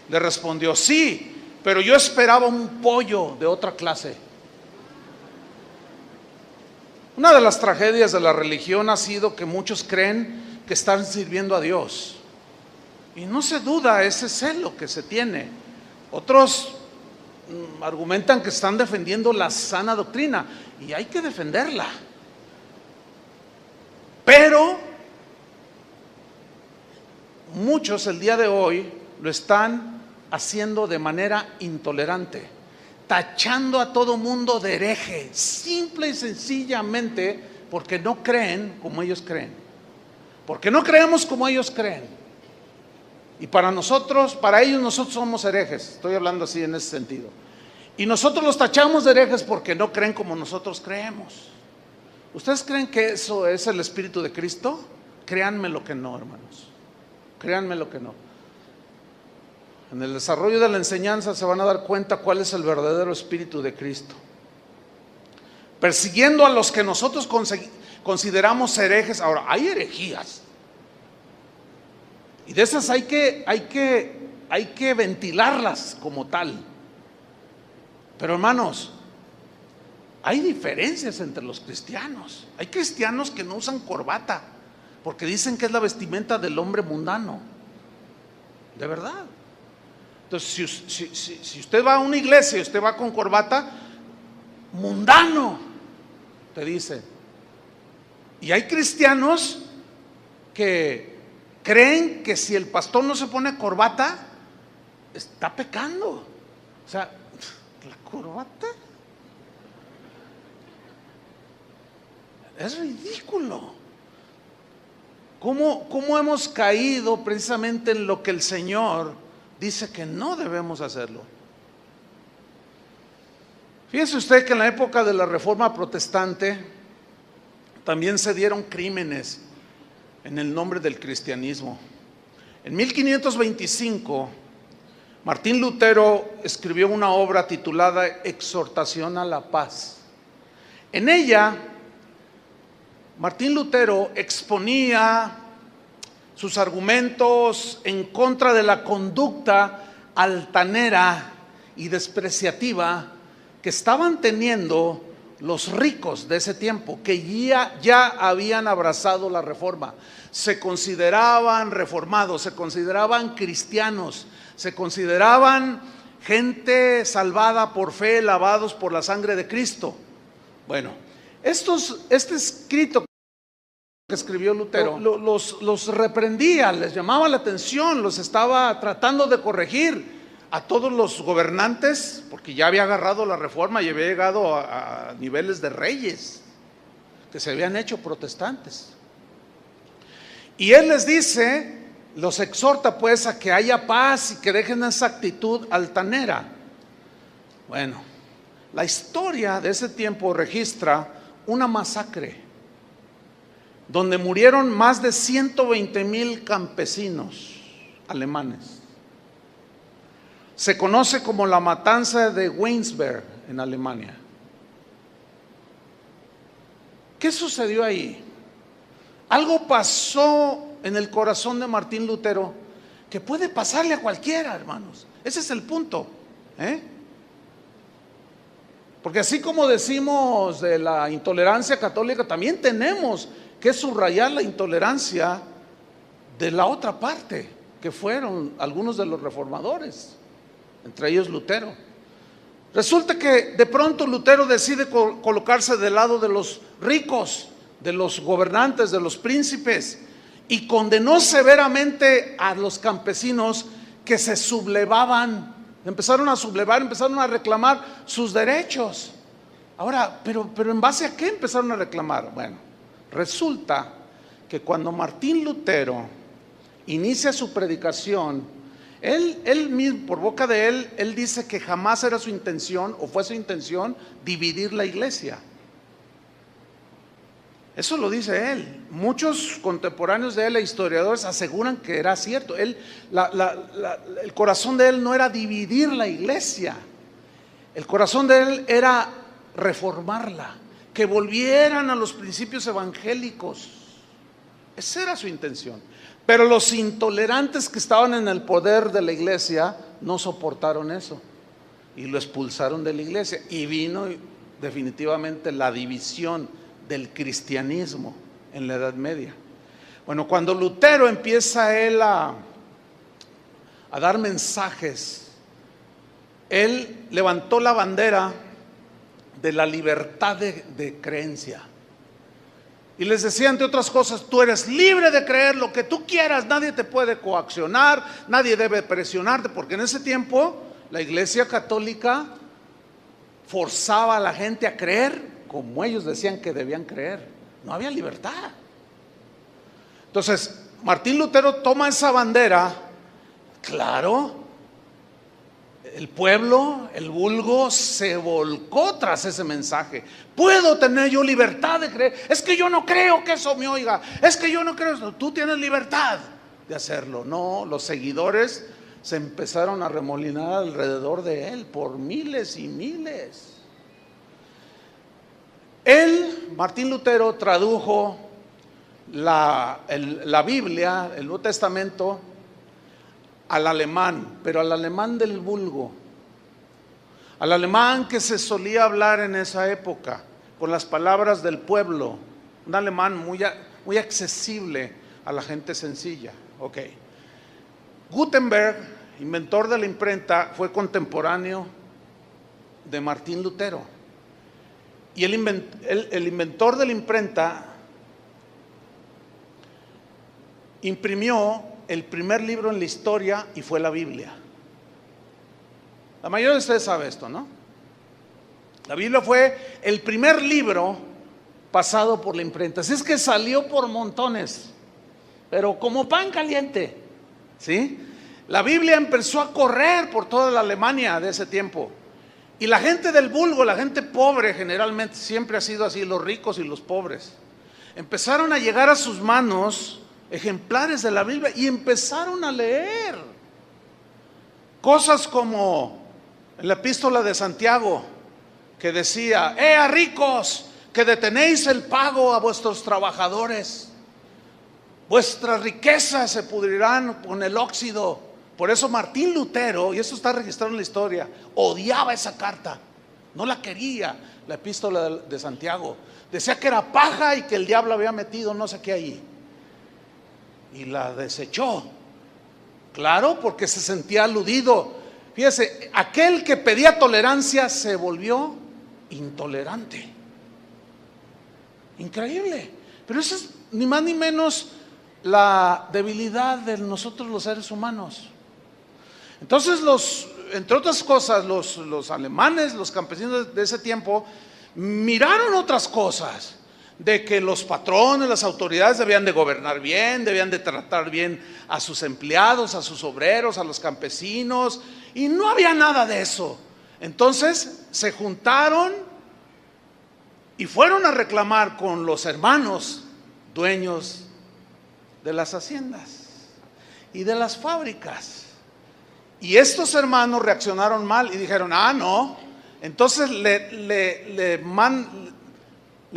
le respondió, sí, pero yo esperaba un pollo de otra clase. Una de las tragedias de la religión ha sido que muchos creen que están sirviendo a Dios. Y no se duda ese celo que se tiene. Otros argumentan que están defendiendo la sana doctrina, y hay que defenderla. Pero muchos el día de hoy lo están haciendo de manera intolerante, tachando a todo mundo de hereje, simple y sencillamente porque no creen como ellos creen, porque no creemos como ellos creen. Y para ellos nosotros somos herejes, estoy hablando así en ese sentido. Y nosotros los tachamos de herejes porque no creen como nosotros creemos. ¿Ustedes creen que eso es el Espíritu de Cristo? Créanme lo que no, hermanos. Créanme lo que no. En el desarrollo de la enseñanza se van a dar cuenta cuál es el verdadero Espíritu de Cristo. Persiguiendo a los que nosotros consideramos herejes. Ahora, hay herejías. Y de esas hay que ventilarlas como tal. Pero hermanos, hay diferencias entre los cristianos. Hay cristianos que no usan corbata porque dicen que es la vestimenta del hombre mundano. De verdad. Entonces, si usted va a una iglesia y usted va con corbata, mundano, te dice. Y hay cristianos que creen que si el pastor no se pone corbata, está pecando. O sea, la corbata es ridículo. ¿Cómo hemos caído precisamente en lo que el Señor dice que no debemos hacerlo? Fíjese usted que en la época de la Reforma Protestante también se dieron crímenes en el nombre del cristianismo. En 1525, Martín Lutero escribió una obra titulada Exhortación a la Paz. En ella, Martín Lutero exponía sus argumentos en contra de la conducta altanera y despreciativa que estaban teniendo los ricos de ese tiempo, que ya habían abrazado la reforma. Se consideraban reformados, se consideraban cristianos, se consideraban gente salvada por fe, lavados por la sangre de Cristo. Bueno, este escrito que escribió Lutero los reprendía, les llamaba la atención, los estaba tratando de corregir a todos los gobernantes, porque ya había agarrado la reforma y había llegado a niveles de reyes que se habían hecho protestantes. Y él les dice, los exhorta pues a que haya paz y que dejen esa actitud altanera. Bueno, la historia de ese tiempo registra una masacre donde murieron más de 120,000 campesinos alemanes. Se conoce como la matanza de Weinsberg en Alemania. ¿Qué sucedió ahí? Algo pasó en el corazón de Martín Lutero que puede pasarle a cualquiera, hermanos. Ese es el punto, Porque así como decimos de la intolerancia católica, también tenemos que subrayar la intolerancia de la otra parte, que fueron algunos de los reformadores, entre ellos Lutero. Resulta que de pronto Lutero decide colocarse del lado de los ricos, de los gobernantes, de los príncipes, y condenó severamente a los campesinos que se sublevaban, empezaron a sublevar, empezaron a reclamar sus derechos. Ahora, pero ¿en base a qué empezaron a reclamar? Bueno, resulta que cuando Martín Lutero inicia su predicación, él mismo, por boca de él dice que jamás era su intención o fue su intención dividir la iglesia. Eso lo dice él. Muchos contemporáneos de él e historiadores aseguran que era cierto. El corazón de él no era dividir la iglesia. El corazón de él era reformarla, que volvieran a los principios evangélicos. Esa era su intención. Pero los intolerantes que estaban en el poder de la iglesia no soportaron eso y lo expulsaron de la iglesia, y vino definitivamente la división del cristianismo en la Edad Media. Bueno, cuando Lutero empieza él a dar mensajes, él levantó la bandera de la libertad de creencia. Y les decía, entre otras cosas, tú eres libre de creer lo que tú quieras, nadie te puede coaccionar, nadie debe presionarte, porque en ese tiempo la iglesia católica forzaba a la gente a creer como ellos decían que debían creer. No había libertad. Entonces, Martín Lutero toma esa bandera, claro. El pueblo, el vulgo, se volcó tras ese mensaje. ¿Puedo tener yo libertad de creer? Es que yo no creo que eso me oiga. Es que yo no creo eso. Tú tienes libertad de hacerlo. No, los seguidores se empezaron a remolinar alrededor de él por miles y miles. Él, Martín Lutero, tradujo la Biblia, el Nuevo Testamento, al alemán, pero al alemán del vulgo, al alemán que se solía hablar en esa época, con las palabras del pueblo, un alemán muy accesible a la gente sencilla. Okay. Gutenberg, inventor de la imprenta, fue contemporáneo de Martín Lutero, y el inventor de la imprenta imprimió el primer libro en la historia y fue la Biblia. La mayoría de ustedes sabe esto, ¿no? La Biblia fue el primer libro pasado por la imprenta. Así es que salió por montones, pero como pan caliente, ¿sí? La Biblia empezó a correr por toda la Alemania de ese tiempo. Y la gente del vulgo, la gente pobre, generalmente siempre ha sido así, los ricos y los pobres, empezaron a llegar a sus manos ejemplares de la Biblia y empezaron a leer. Cosas como en la epístola de Santiago, que decía: a ricos, que detenéis el pago a vuestros trabajadores, vuestras riquezas se pudrirán con el óxido. Por eso Martín Lutero, y esto está registrado en la historia, odiaba esa carta, no la quería, la epístola de Santiago. Decía que era paja y que el diablo había metido no sé qué ahí, y la desechó. Claro, porque se sentía aludido. Fíjese, aquel que pedía tolerancia se volvió intolerante. Increíble. Pero eso es ni más ni menos la debilidad de nosotros los seres humanos. Entonces entre otras cosas, los alemanes, los campesinos de ese tiempo, miraron otras cosas, de que los patrones, las autoridades debían de gobernar bien, debían de tratar bien a sus empleados, a sus obreros, a los campesinos, y no había nada de eso. Entonces se juntaron y fueron a reclamar con los hermanos dueños de las haciendas y de las fábricas. Y estos hermanos reaccionaron mal y dijeron: no. Entonces le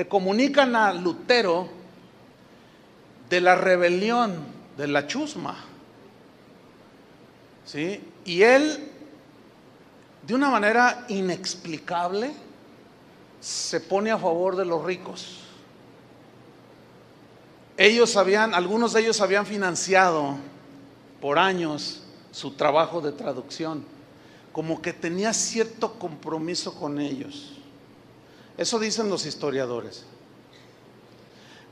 comunican a Lutero de la rebelión de la chusma, ¿sí? Y él, de una manera inexplicable, se pone a favor de los ricos. Algunos de ellos habían financiado por años su trabajo de traducción, como que tenía cierto compromiso con ellos. Eso dicen los historiadores.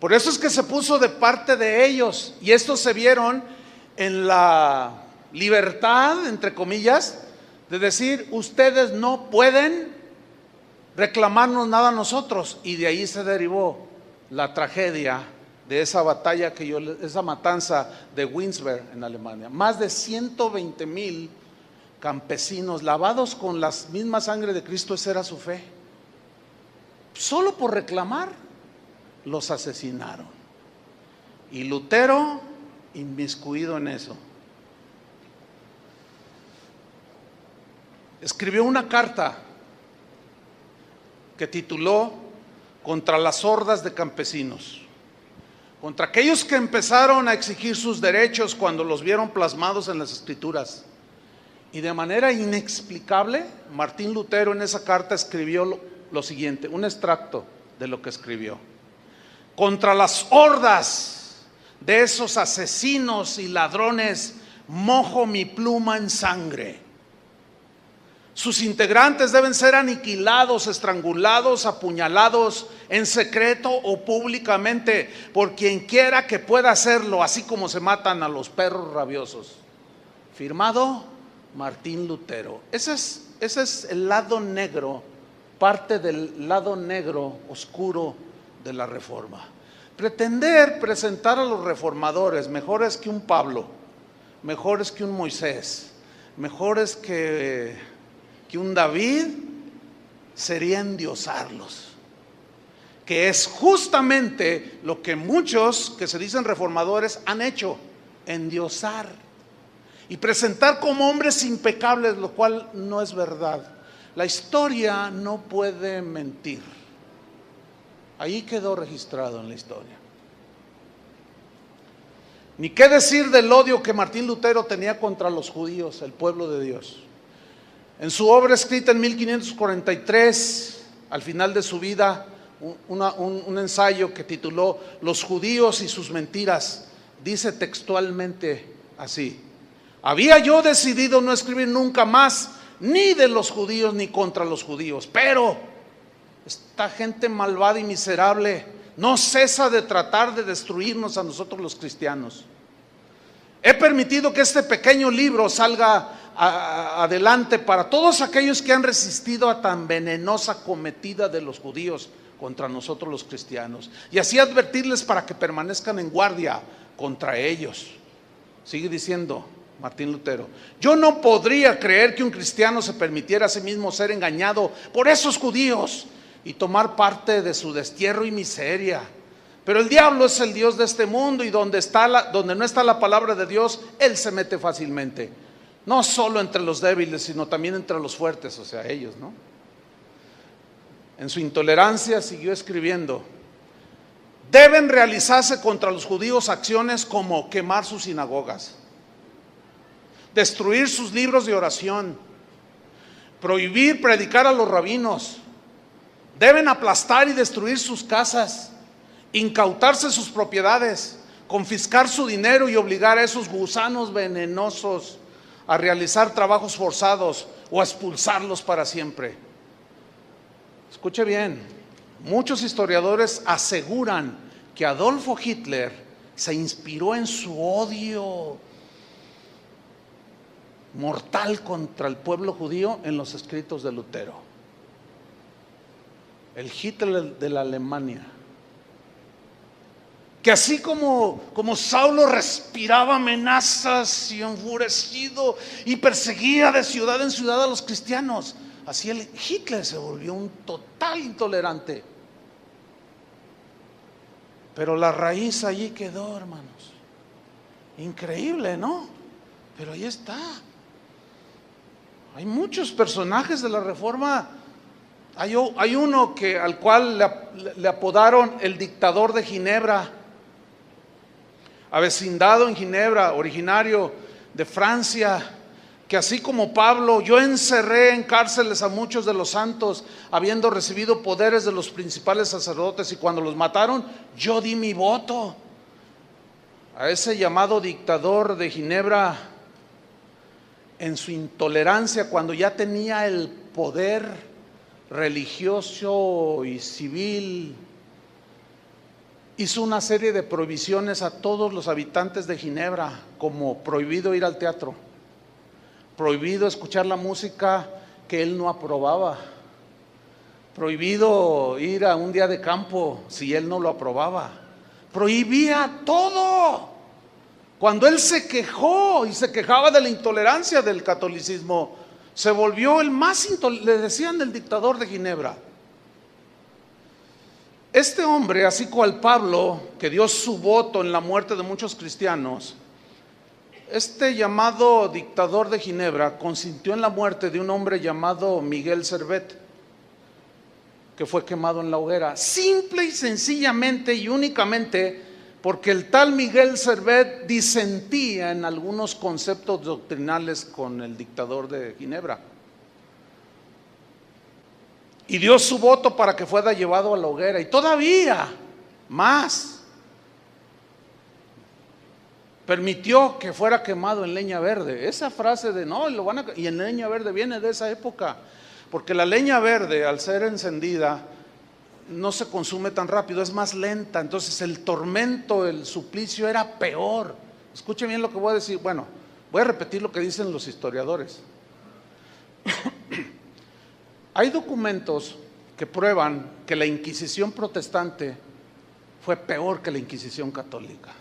Por eso es que se puso de parte de ellos, y estos se vieron en la libertad, entre comillas, de decir: ustedes no pueden reclamarnos nada a nosotros. Y de ahí se derivó la tragedia de esa batalla esa matanza de Winsberg en Alemania. Más de 120,000 campesinos lavados con la misma sangre de Cristo, esa era su fe. Solo por reclamar, los asesinaron. Y Lutero inmiscuido en eso, escribió una carta que tituló Contra las hordas de campesinos, contra aquellos que empezaron a exigir sus derechos cuando los vieron plasmados en las Escrituras. Y de manera inexplicable, Martín Lutero en esa carta escribió lo siguiente, un extracto de lo que escribió: contra las hordas de esos asesinos y ladrones mojo mi pluma en sangre. Sus integrantes deben ser aniquilados, estrangulados, apuñalados en secreto o públicamente por quien quiera que pueda hacerlo, así como se matan a los perros rabiosos. Firmado Martín Lutero. Ese es el lado negro, parte del lado negro oscuro de la Reforma. Pretender presentar a los reformadores mejores que un Pablo, mejores que un Moisés, mejores que un David, sería endiosarlos, que es justamente lo que muchos que se dicen reformadores han hecho: endiosar y presentar como hombres impecables, lo cual no es verdad. La historia no puede mentir. Ahí quedó registrado en la historia. Ni qué decir del odio que Martín Lutero tenía contra los judíos, el pueblo de Dios. En su obra escrita en 1543, al final de su vida, un ensayo que tituló Los judíos y sus mentiras, dice textualmente así: había yo decidido no escribir nunca más ni de los judíos ni contra los judíos, pero esta gente malvada y miserable no cesa de tratar de destruirnos a nosotros los cristianos. He permitido que este pequeño libro salga adelante para todos aquellos que han resistido a tan venenosa cometida de los judíos contra nosotros los cristianos, y así advertirles para que permanezcan en guardia contra ellos. Sigue diciendo Martín Lutero: yo no podría creer que un cristiano se permitiera a sí mismo ser engañado por esos judíos y tomar parte de su destierro y miseria. Pero el diablo es el Dios de este mundo, y donde no está la palabra de Dios, él se mete fácilmente. No solo entre los débiles, sino también entre los fuertes, o sea, ellos, ¿no? En su intolerancia siguió escribiendo: deben realizarse contra los judíos acciones como quemar sus sinagogas, destruir sus libros de oración, prohibir predicar a los rabinos, deben aplastar y destruir sus casas, incautarse sus propiedades, confiscar su dinero y obligar a esos gusanos venenosos a realizar trabajos forzados o a expulsarlos para siempre. Escuche bien, muchos historiadores aseguran que Adolfo Hitler se inspiró en su odio mortal contra el pueblo judío en los escritos de Lutero. El Hitler de la Alemania, que así como Saulo respiraba amenazas y enfurecido y perseguía de ciudad en ciudad a los cristianos, así el Hitler se volvió un total intolerante. Pero la raíz allí quedó, hermanos. Increíble, ¿no? Pero ahí está. Hay muchos personajes de la Reforma. Hay uno al cual le apodaron el dictador de Ginebra, avecindado en Ginebra, originario de Francia, que así como Pablo, yo encerré en cárceles a muchos de los santos, habiendo recibido poderes de los principales sacerdotes, y cuando los mataron, yo di mi voto. A ese llamado dictador de Ginebra, en su intolerancia, cuando ya tenía el poder religioso y civil, hizo una serie de prohibiciones a todos los habitantes de Ginebra, como prohibido ir al teatro, prohibido escuchar la música que él no aprobaba, prohibido ir a un día de campo si él no lo aprobaba, prohibía todo. Cuando él se quejó y se quejaba de la intolerancia del catolicismo, se volvió el más le decían el dictador de Ginebra. Este hombre, así cual Pablo, que dio su voto en la muerte de muchos cristianos, este llamado dictador de Ginebra consintió en la muerte de un hombre llamado Miguel Servet, que fue quemado en la hoguera, simple y sencillamente y únicamente porque el tal Miguel Servet disentía en algunos conceptos doctrinales con el dictador de Ginebra, y dio su voto para que fuera llevado a la hoguera. Y todavía más, permitió que fuera quemado en leña verde. Esa frase de no, y en leña verde viene de esa época, porque la leña verde, al ser encendida, no se consume tan rápido, es más lenta. Entonces el tormento, el suplicio era peor. Escuchen bien lo que voy a decir. Bueno, voy a repetir lo que dicen los historiadores. Hay documentos que prueban que la Inquisición protestante fue peor que la Inquisición católica,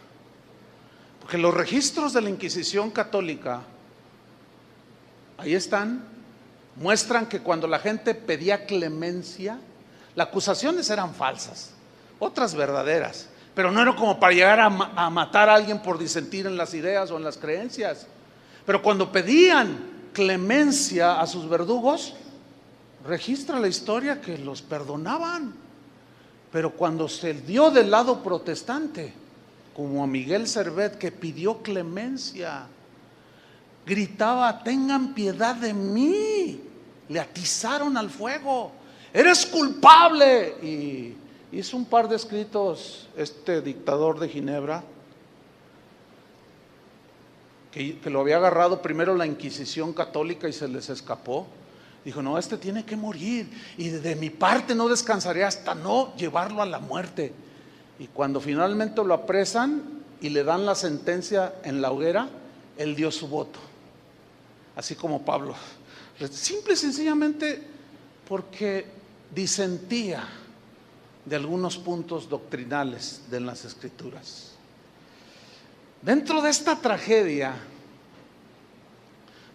porque los registros de la Inquisición católica, ahí están, muestran que cuando la gente pedía clemencia, las acusaciones eran falsas, otras verdaderas, pero no era como para llegar a matar a alguien por disentir en las ideas o en las creencias. Pero cuando pedían clemencia a sus verdugos, registra la historia que los perdonaban. Pero cuando se dio del lado protestante, como a Miguel Servet, que pidió clemencia, gritaba: tengan piedad de mí, le atizaron al fuego, eres culpable. Y hizo un par de escritos este dictador de Ginebra, que lo había agarrado primero la Inquisición católica y se les escapó. Dijo: no, este tiene que morir, y de mi parte no descansaré hasta no llevarlo a la muerte. Y cuando finalmente lo apresan y le dan la sentencia en la hoguera, él dio su voto, así como Pablo, simple y sencillamente porque disentía de algunos puntos doctrinales de las Escrituras. Dentro de esta tragedia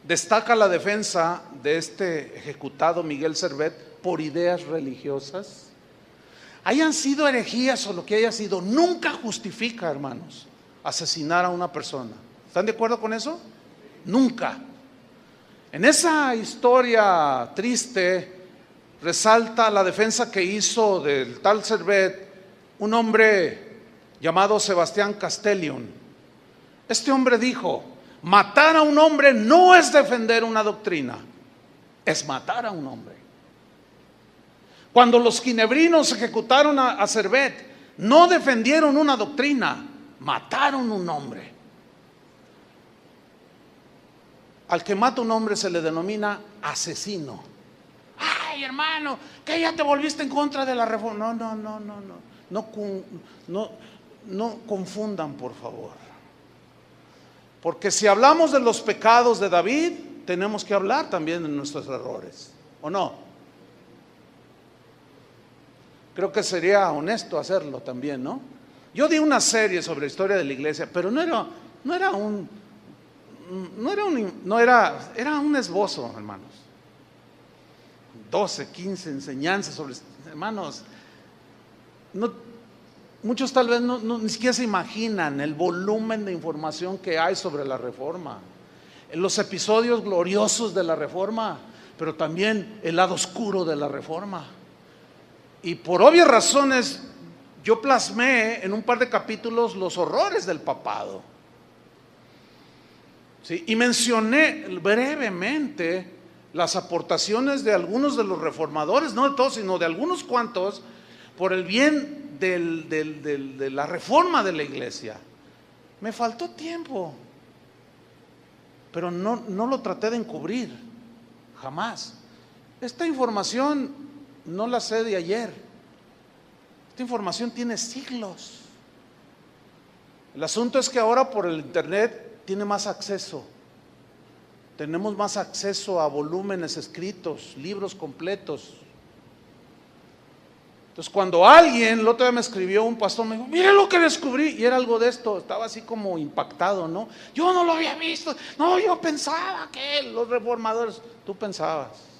destaca la defensa de este ejecutado Miguel Servet por ideas religiosas. Hayan sido herejías o lo que haya sido, nunca justifica, hermanos, asesinar a una persona. ¿Están de acuerdo con eso? Nunca. En esa historia triste resalta la defensa que hizo del tal Servet un hombre llamado Sebastián Castellion. Este hombre dijo: matar a un hombre no es defender una doctrina, es matar a un hombre. Cuando los ginebrinos ejecutaron a Servet, no defendieron una doctrina, mataron un hombre. Al que mata un hombre se le denomina asesino. Ay, hermano, que ya te volviste en contra de la reforma. No confundan, por favor. Porque si hablamos de los pecados de David, tenemos que hablar también de nuestros errores, ¿o no? Creo que sería honesto hacerlo también, ¿no? Yo di una serie sobre la historia de la iglesia, pero era un esbozo, hermanos. 12, 15 enseñanzas sobre, hermanos. Muchos tal vez ni siquiera se imaginan el volumen de información que hay sobre la reforma, los episodios gloriosos de la reforma, pero también el lado oscuro de la reforma. Y por obvias razones yo plasmé en un par de capítulos los horrores del papado, ¿sí? Y mencioné brevemente las aportaciones de algunos de los reformadores, no de todos, sino de algunos cuantos, por el bien de la reforma de la iglesia. Me faltó tiempo, pero no lo traté de encubrir, jamás. Esta información no la sé de ayer. Esta información tiene siglos. El asunto es que ahora por el internet tiene más acceso. Tenemos más acceso a volúmenes escritos, libros completos. Entonces cuando alguien, el otro día me escribió un pastor, me dijo: mire lo que descubrí, y era algo de esto. Estaba así como impactado, ¿no? Yo no lo había visto. No, yo pensaba que los reformadores. Tú pensabas.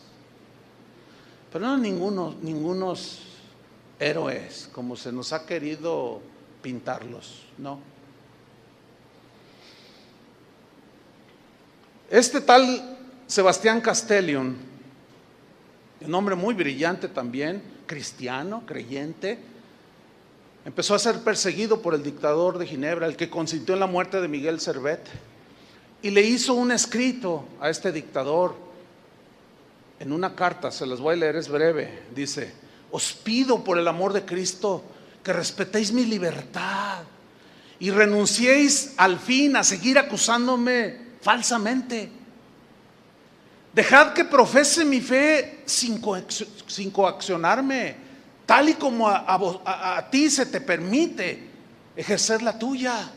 Pero no ningunos héroes como se nos ha querido pintarlos, no. Este tal Sebastián Castellion, un hombre muy brillante también, cristiano, creyente, empezó a ser perseguido por el dictador de Ginebra, el que consintió en la muerte de Miguel Servet, y le hizo un escrito a este dictador. En una carta, se las voy a leer, es breve, dice: os pido por el amor de Cristo que respetéis mi libertad y renunciéis al fin a seguir acusándome falsamente. Dejad que profese mi fe sin coaccionarme, tal y como a ti se te permite ejercer la tuya,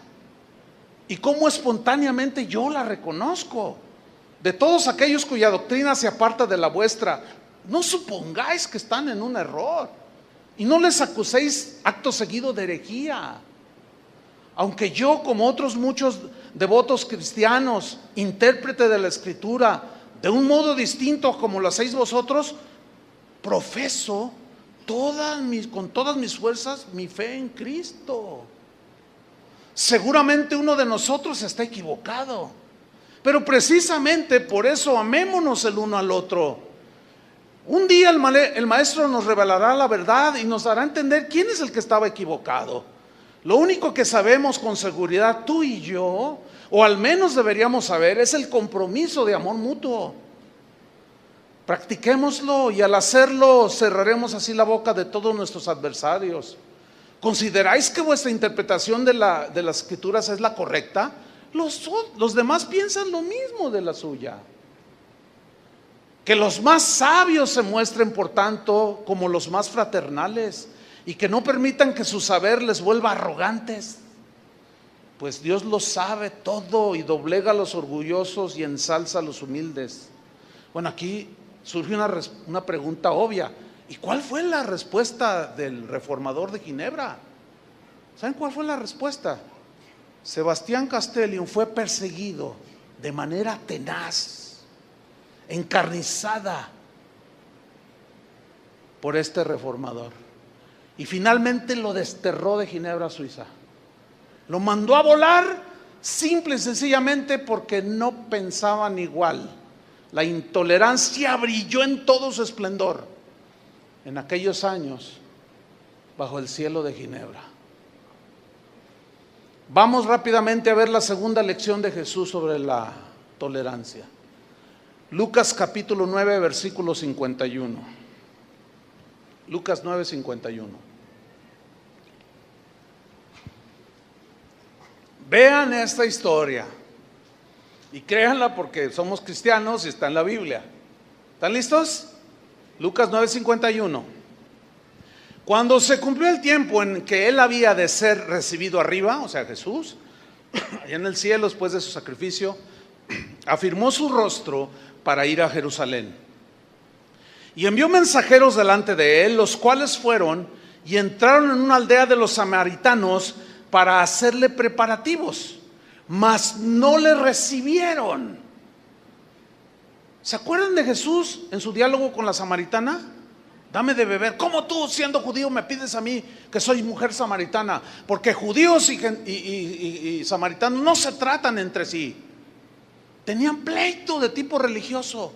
y como espontáneamente yo la reconozco. De todos aquellos cuya doctrina se aparta de la vuestra, no supongáis que están en un error, y no les acuséis acto seguido de herejía. Aunque yo, como otros muchos devotos cristianos, intérprete de la Escritura, de un modo distinto como lo hacéis vosotros, profeso con todas mis fuerzas mi fe en Cristo. Seguramente uno de nosotros está equivocado, pero precisamente por eso amémonos el uno al otro. Un día el maestro nos revelará la verdad y nos dará a entender quién es el que estaba equivocado. Lo único que sabemos con seguridad tú y yo, o al menos deberíamos saber, es el compromiso de amor mutuo. Practiquémoslo, y al hacerlo cerraremos así la boca de todos nuestros adversarios. ¿Consideráis que vuestra interpretación de las Escrituras es la correcta? Los demás piensan lo mismo de la suya. Que los más sabios se muestren, por tanto, como los más fraternales, y que no permitan que su saber les vuelva arrogantes, pues Dios lo sabe todo y doblega a los orgullosos y ensalza a los humildes. Bueno, aquí surge una pregunta obvia: ¿y cuál fue la respuesta del reformador de Ginebra? ¿Saben cuál fue la respuesta? Sebastián Castellion fue perseguido de manera tenaz, encarnizada, por este reformador, y finalmente lo desterró de Ginebra, Suiza. Lo mandó a volar simple y sencillamente porque no pensaban igual. La intolerancia brilló en todo su esplendor en aquellos años bajo el cielo de Ginebra. Vamos rápidamente a ver la segunda lección de Jesús sobre la tolerancia. Lucas capítulo 9, versículo 51. Lucas 9, 51. Vean esta historia y créanla porque somos cristianos y está en la Biblia. ¿Están listos? Lucas 9, 51. Cuando se cumplió el tiempo en que él había de ser recibido arriba, o sea Jesús, allá en el cielo después de su sacrificio, afirmó su rostro para ir a Jerusalén. Y envió mensajeros delante de él, los cuales fueron y entraron en una aldea de los samaritanos para hacerle preparativos, mas no le recibieron. ¿Se acuerdan de Jesús en su diálogo con la samaritana? Dame de beber. ¿Cómo tú, siendo judío, me pides a mí que soy mujer samaritana? Porque judíos y samaritanos no se tratan entre sí. Tenían pleito de tipo religioso.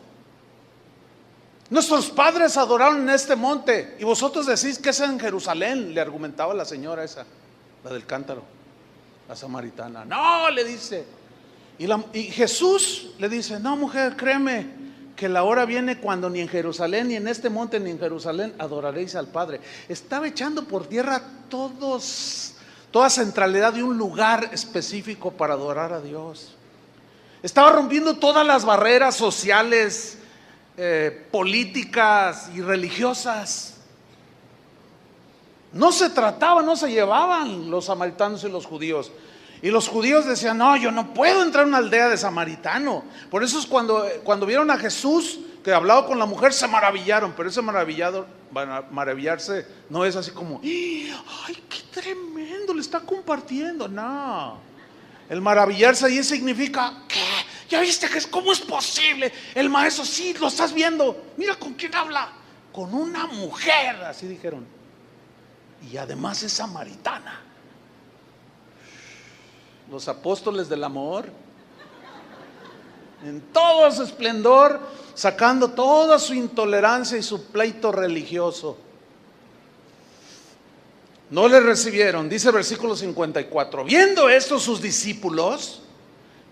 Nuestros padres adoraron en este monte y vosotros decís que es en Jerusalén, le argumentaba la señora esa, la del cántaro, la samaritana. No, le dice. Y Jesús le dice, no, mujer, créeme que la hora viene cuando ni en Jerusalén, ni en este monte, ni en Jerusalén adoraréis al Padre. Estaba echando por tierra toda centralidad de un lugar específico para adorar a Dios. Estaba rompiendo todas las barreras sociales, políticas y religiosas. No se trataban, no se llevaban los samaritanos y los judíos. Y los judíos decían, no, yo no puedo entrar a una aldea de samaritano. Por eso es cuando vieron a Jesús que hablaba con la mujer, se maravillaron. Pero ese maravillarse no es así como, ¡ay, qué tremendo! Le está compartiendo. No. El maravillarse ahí significa, ¿qué? ¿Ya viste cómo es posible? El maestro, sí, lo estás viendo. Mira con quién habla. Con una mujer, así dijeron. Y además es samaritana. Los apóstoles del amor, en todo su esplendor, sacando toda su intolerancia y su pleito religioso. No le recibieron, dice el versículo 54. Viendo esto sus discípulos,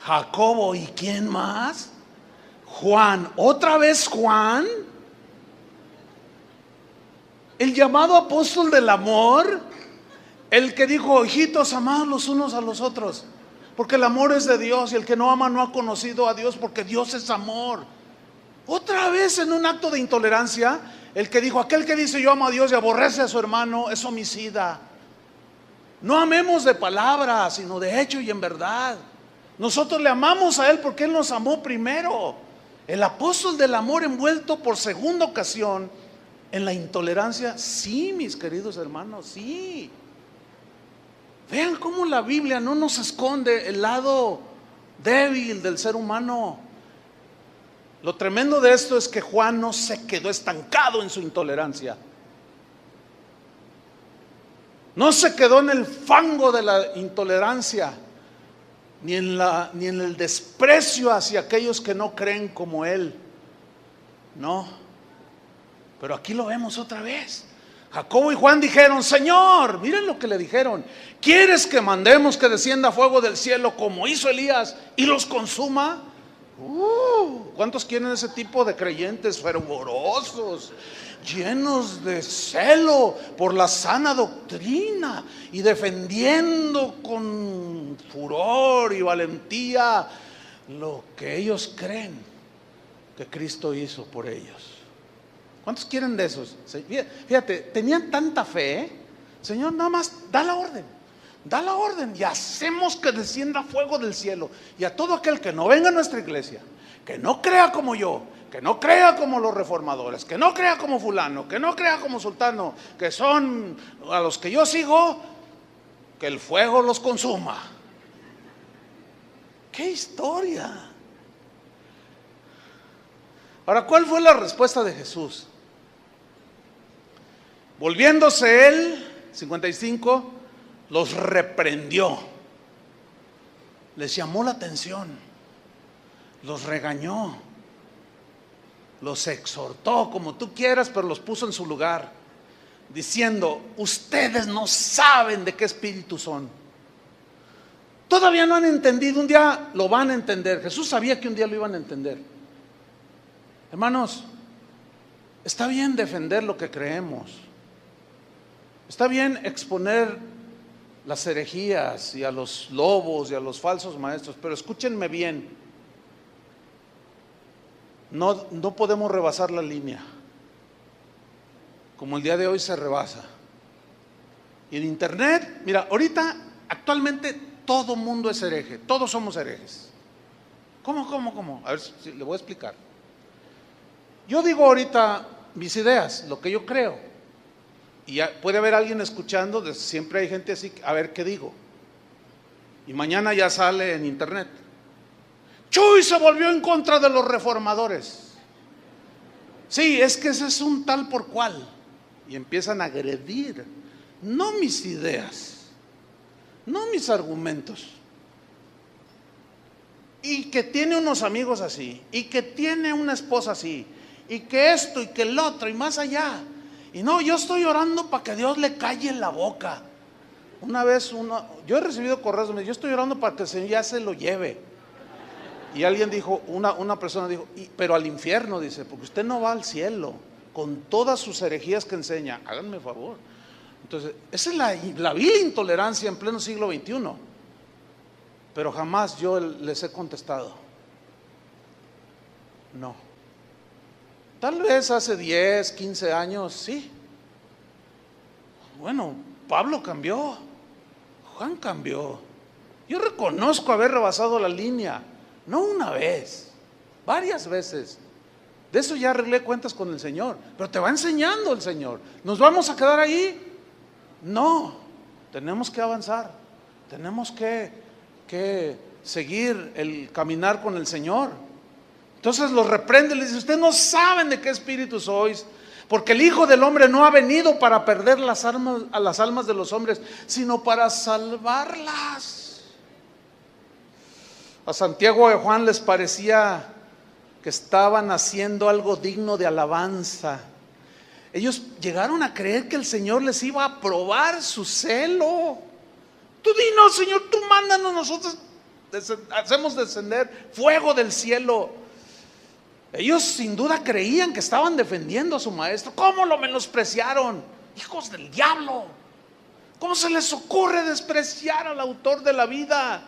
Jacobo y ¿quién más? Juan, otra vez Juan, el llamado apóstol del amor, el que dijo, hijitos, amados los unos a los otros, porque el amor es de Dios y el que no ama no ha conocido a Dios, porque Dios es amor. Otra vez en un acto de intolerancia, el que dijo, aquel que dice yo amo a Dios y aborrece a su hermano es homicida. No amemos de palabra, sino de hecho y en verdad. Nosotros le amamos a Él porque Él nos amó primero. El apóstol del amor envuelto por segunda ocasión en la intolerancia. Sí, mis queridos hermanos, sí. Vean cómo la Biblia no nos esconde el lado débil del ser humano. Lo tremendo de esto es que Juan no se quedó estancado en su intolerancia. No se quedó en el fango de la intolerancia, ni en el desprecio hacia aquellos que no creen como él. No. Pero aquí lo vemos otra vez. Jacobo y Juan dijeron, Señor, miren lo que le dijeron, ¿quieres que mandemos que descienda fuego del cielo como hizo Elías y los consuma? ¿Cuántos quieren ese tipo de creyentes fervorosos, llenos de celo por la sana doctrina y defendiendo con furor y valentía lo que ellos creen que Cristo hizo por ellos? ¿Cuántos quieren de esos? Fíjate, tenían tanta fe, Señor, nada más da la orden y hacemos que descienda fuego del cielo. Y a todo aquel que no venga a nuestra iglesia, que no crea como yo, que no crea como los reformadores, que no crea como fulano, que no crea como sultano, que son a los que yo sigo, que el fuego los consuma. ¡Qué historia! Ahora, ¿cuál fue la respuesta de Jesús? Volviéndose él, 55, los reprendió, les llamó la atención, los regañó los exhortó, como tú quieras, pero los puso en su lugar, diciendo: ustedes no saben de qué espíritu son. Todavía no han entendido, un día lo van a entender. Jesús sabía que un día lo iban a entender. Hermanos, está bien defender lo que creemos, está bien exponer las herejías y a los lobos y a los falsos maestros, pero escúchenme bien, no podemos rebasar la línea como el día de hoy se rebasa. Y en internet, mira, ahorita actualmente todo mundo es hereje, todos somos herejes. ¿Cómo? A ver si le voy a explicar. Yo digo ahorita mis ideas, lo que yo creo, y ya puede haber alguien escuchando, siempre hay gente así, a ver qué digo, y mañana ya sale en internet: Chuy se volvió en contra de los reformadores. Sí, es que ese es un tal por cual, y empiezan a agredir, no mis ideas, no mis argumentos, y que tiene unos amigos así, y que tiene una esposa así, y que esto y que el otro y más allá. Y no, yo estoy orando para que Dios le calle la boca. Una vez yo he recibido correos, yo estoy orando para que el Señor ya se lo lleve. Y alguien dijo, una persona dijo: pero al infierno, dice, porque usted no va al cielo con todas sus herejías que enseña, háganme favor. Entonces, esa es la vil intolerancia en pleno siglo XXI. Pero jamás yo les he contestado, no. Tal vez hace 10, 15 años, sí. Bueno, Pablo cambió, Juan cambió. Yo reconozco haber rebasado la línea, no una vez, varias veces. De eso ya arreglé cuentas con el Señor, pero te va enseñando el Señor. ¿Nos vamos a quedar ahí? No, tenemos que avanzar, tenemos que seguir el caminar con el Señor. Entonces los reprende, les dice: ustedes no saben de qué espíritu sois, porque el Hijo del Hombre no ha venido para perder a las almas de los hombres, sino para salvarlas. A Santiago y a Juan les parecía que estaban haciendo algo digno de alabanza. Ellos llegaron a creer que el Señor les iba a probar su celo. Tú dinos, Señor, tú mándanos, nosotros hacemos descender fuego del cielo. Ellos sin duda creían que estaban defendiendo a su maestro. ¿Cómo lo menospreciaron? Hijos del diablo. ¿Cómo se les ocurre despreciar al autor de la vida?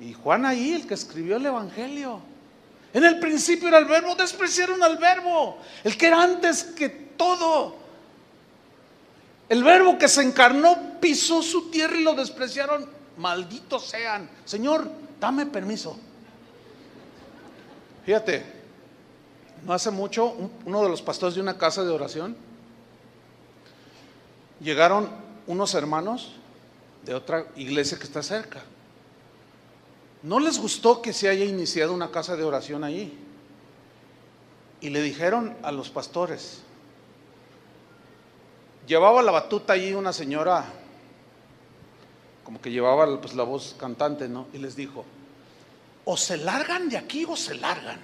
Y Juan ahí, el que escribió el evangelio: en el principio era el verbo. Despreciaron al verbo, el que era antes que todo. El verbo que se encarnó pisó su tierra y lo despreciaron. Malditos sean. Señor, dame permiso. Fíjate, no hace mucho uno de los pastores de una casa de oración, llegaron unos hermanos de otra iglesia que está cerca. No les gustó que se haya iniciado una casa de oración allí, y le dijeron a los pastores, llevaba la batuta allí una señora, como que llevaba pues la voz cantante, ¿no? Y les dijo: o se largan de aquí o se largan.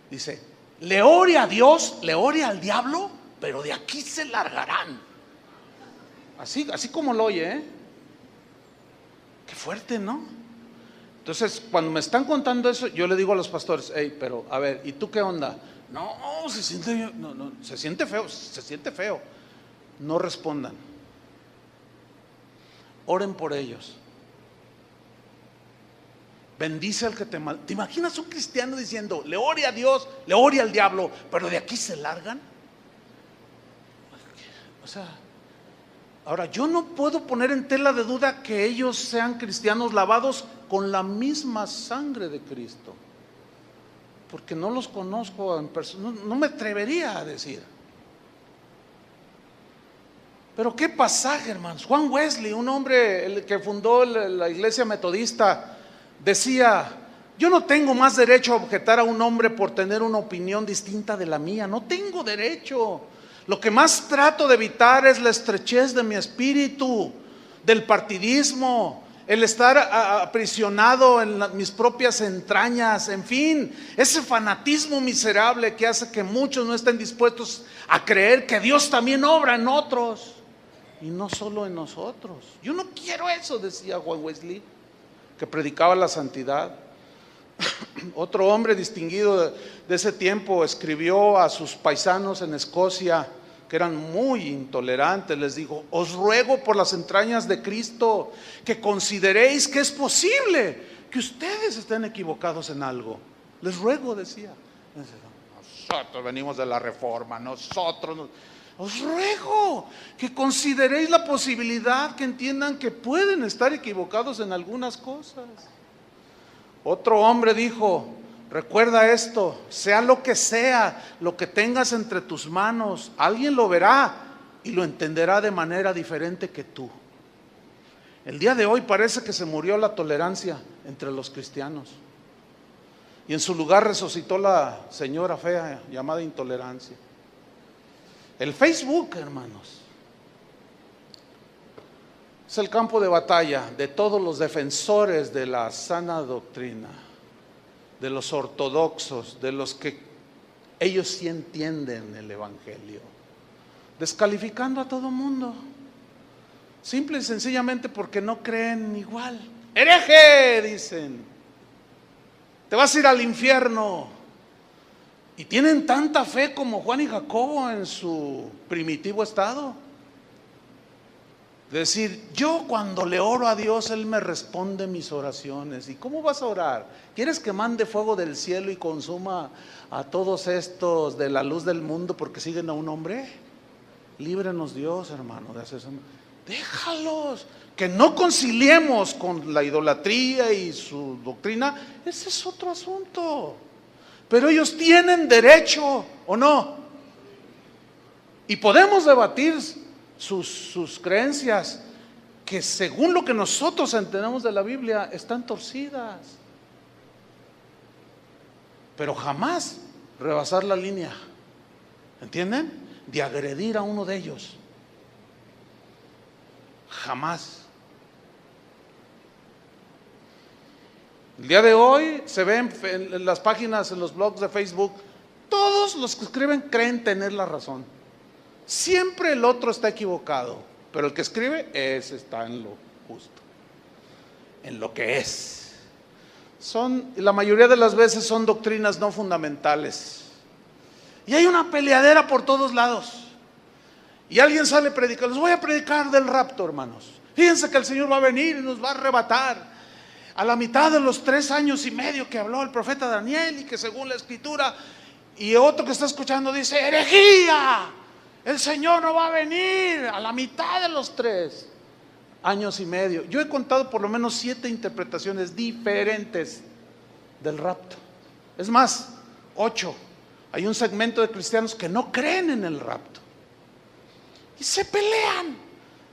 Dice: le ore a Dios, le ore al diablo, pero de aquí se largarán. Así como lo oye, ¿eh? Qué fuerte, ¿no? Entonces, cuando me están contando eso, yo le digo a los pastores: hey, pero a ver, ¿y tú qué onda? No, se siente feo. No respondan. Oren por ellos. Bendice al que te mal. ¿Te imaginas un cristiano diciendo: le ore a Dios, le ore al diablo, pero de aquí se largan? O sea, ahora yo no puedo poner en tela de duda que ellos sean cristianos lavados con la misma sangre de Cristo, porque no los conozco en persona, no me atrevería a decir. Pero qué pasaje, hermanos. Juan Wesley, un hombre el que fundó la iglesia metodista, decía: yo no tengo más derecho a objetar a un hombre por tener una opinión distinta de la mía. No tengo derecho. Lo que más trato de evitar es la estrechez de mi espíritu, del partidismo, el estar aprisionado en mis propias entrañas, en fin, ese fanatismo miserable que hace que muchos no estén dispuestos a creer que Dios también obra en otros y no solo en nosotros. Yo no quiero eso, decía Juan Wesley, que predicaba la santidad. Otro hombre distinguido de ese tiempo escribió a sus paisanos en Escocia, que eran muy intolerantes, les dijo: os ruego por las entrañas de Cristo que consideréis que es posible que ustedes estén equivocados en algo. Les ruego, decía. Nosotros venimos de la Reforma, os ruego que consideréis la posibilidad, que entiendan que pueden estar equivocados en algunas cosas. Otro hombre dijo: recuerda esto, sea lo que tengas entre tus manos, alguien lo verá y lo entenderá de manera diferente que tú. El día de hoy parece que se murió la tolerancia entre los cristianos y en su lugar resucitó la señora fea llamada intolerancia. El Facebook, hermanos, es el campo de batalla de todos los defensores de la sana doctrina, de los ortodoxos, de los que ellos sí entienden el evangelio, descalificando a todo mundo, simple y sencillamente porque no creen igual. ¡Hereje!, dicen, te vas a ir al infierno. Y tienen tanta fe como Juan y Jacobo en su primitivo estado. Decir: yo cuando le oro a Dios, Él me responde mis oraciones. ¿Y cómo vas a orar? ¿Quieres que mande fuego del cielo y consuma a todos estos de la luz del mundo porque siguen a un hombre? Líbrenos Dios, hermano, de hacer eso. Déjalos, que no conciliemos con la idolatría y su doctrina, ese es otro asunto. Pero ellos tienen derecho, ¿o no? Y podemos debatir sus creencias, que según lo que nosotros entendemos de la Biblia están torcidas, pero jamás rebasar la línea, ¿entienden?, de agredir a uno de ellos. Jamás. El día de hoy se ven en las páginas, en los blogs de Facebook, todos los que escriben creen tener la razón. Siempre el otro está equivocado, pero el que escribe, ese está en lo justo, en lo que es. La mayoría de las veces son doctrinas no fundamentales. Y hay una peleadera por todos lados. Y alguien sale a predicar: les voy a predicar del rapto, hermanos. Fíjense que el Señor va a venir y nos va a arrebatar. A la mitad de los 3 años y medio que habló el profeta Daniel, y que según la escritura, y otro que está escuchando dice: herejía, el Señor no va a venir a la mitad de los 3 años y medio. Yo he contado por lo menos 7 interpretaciones diferentes del rapto. Es más, 8. Hay un segmento de cristianos que no creen en el rapto y se pelean.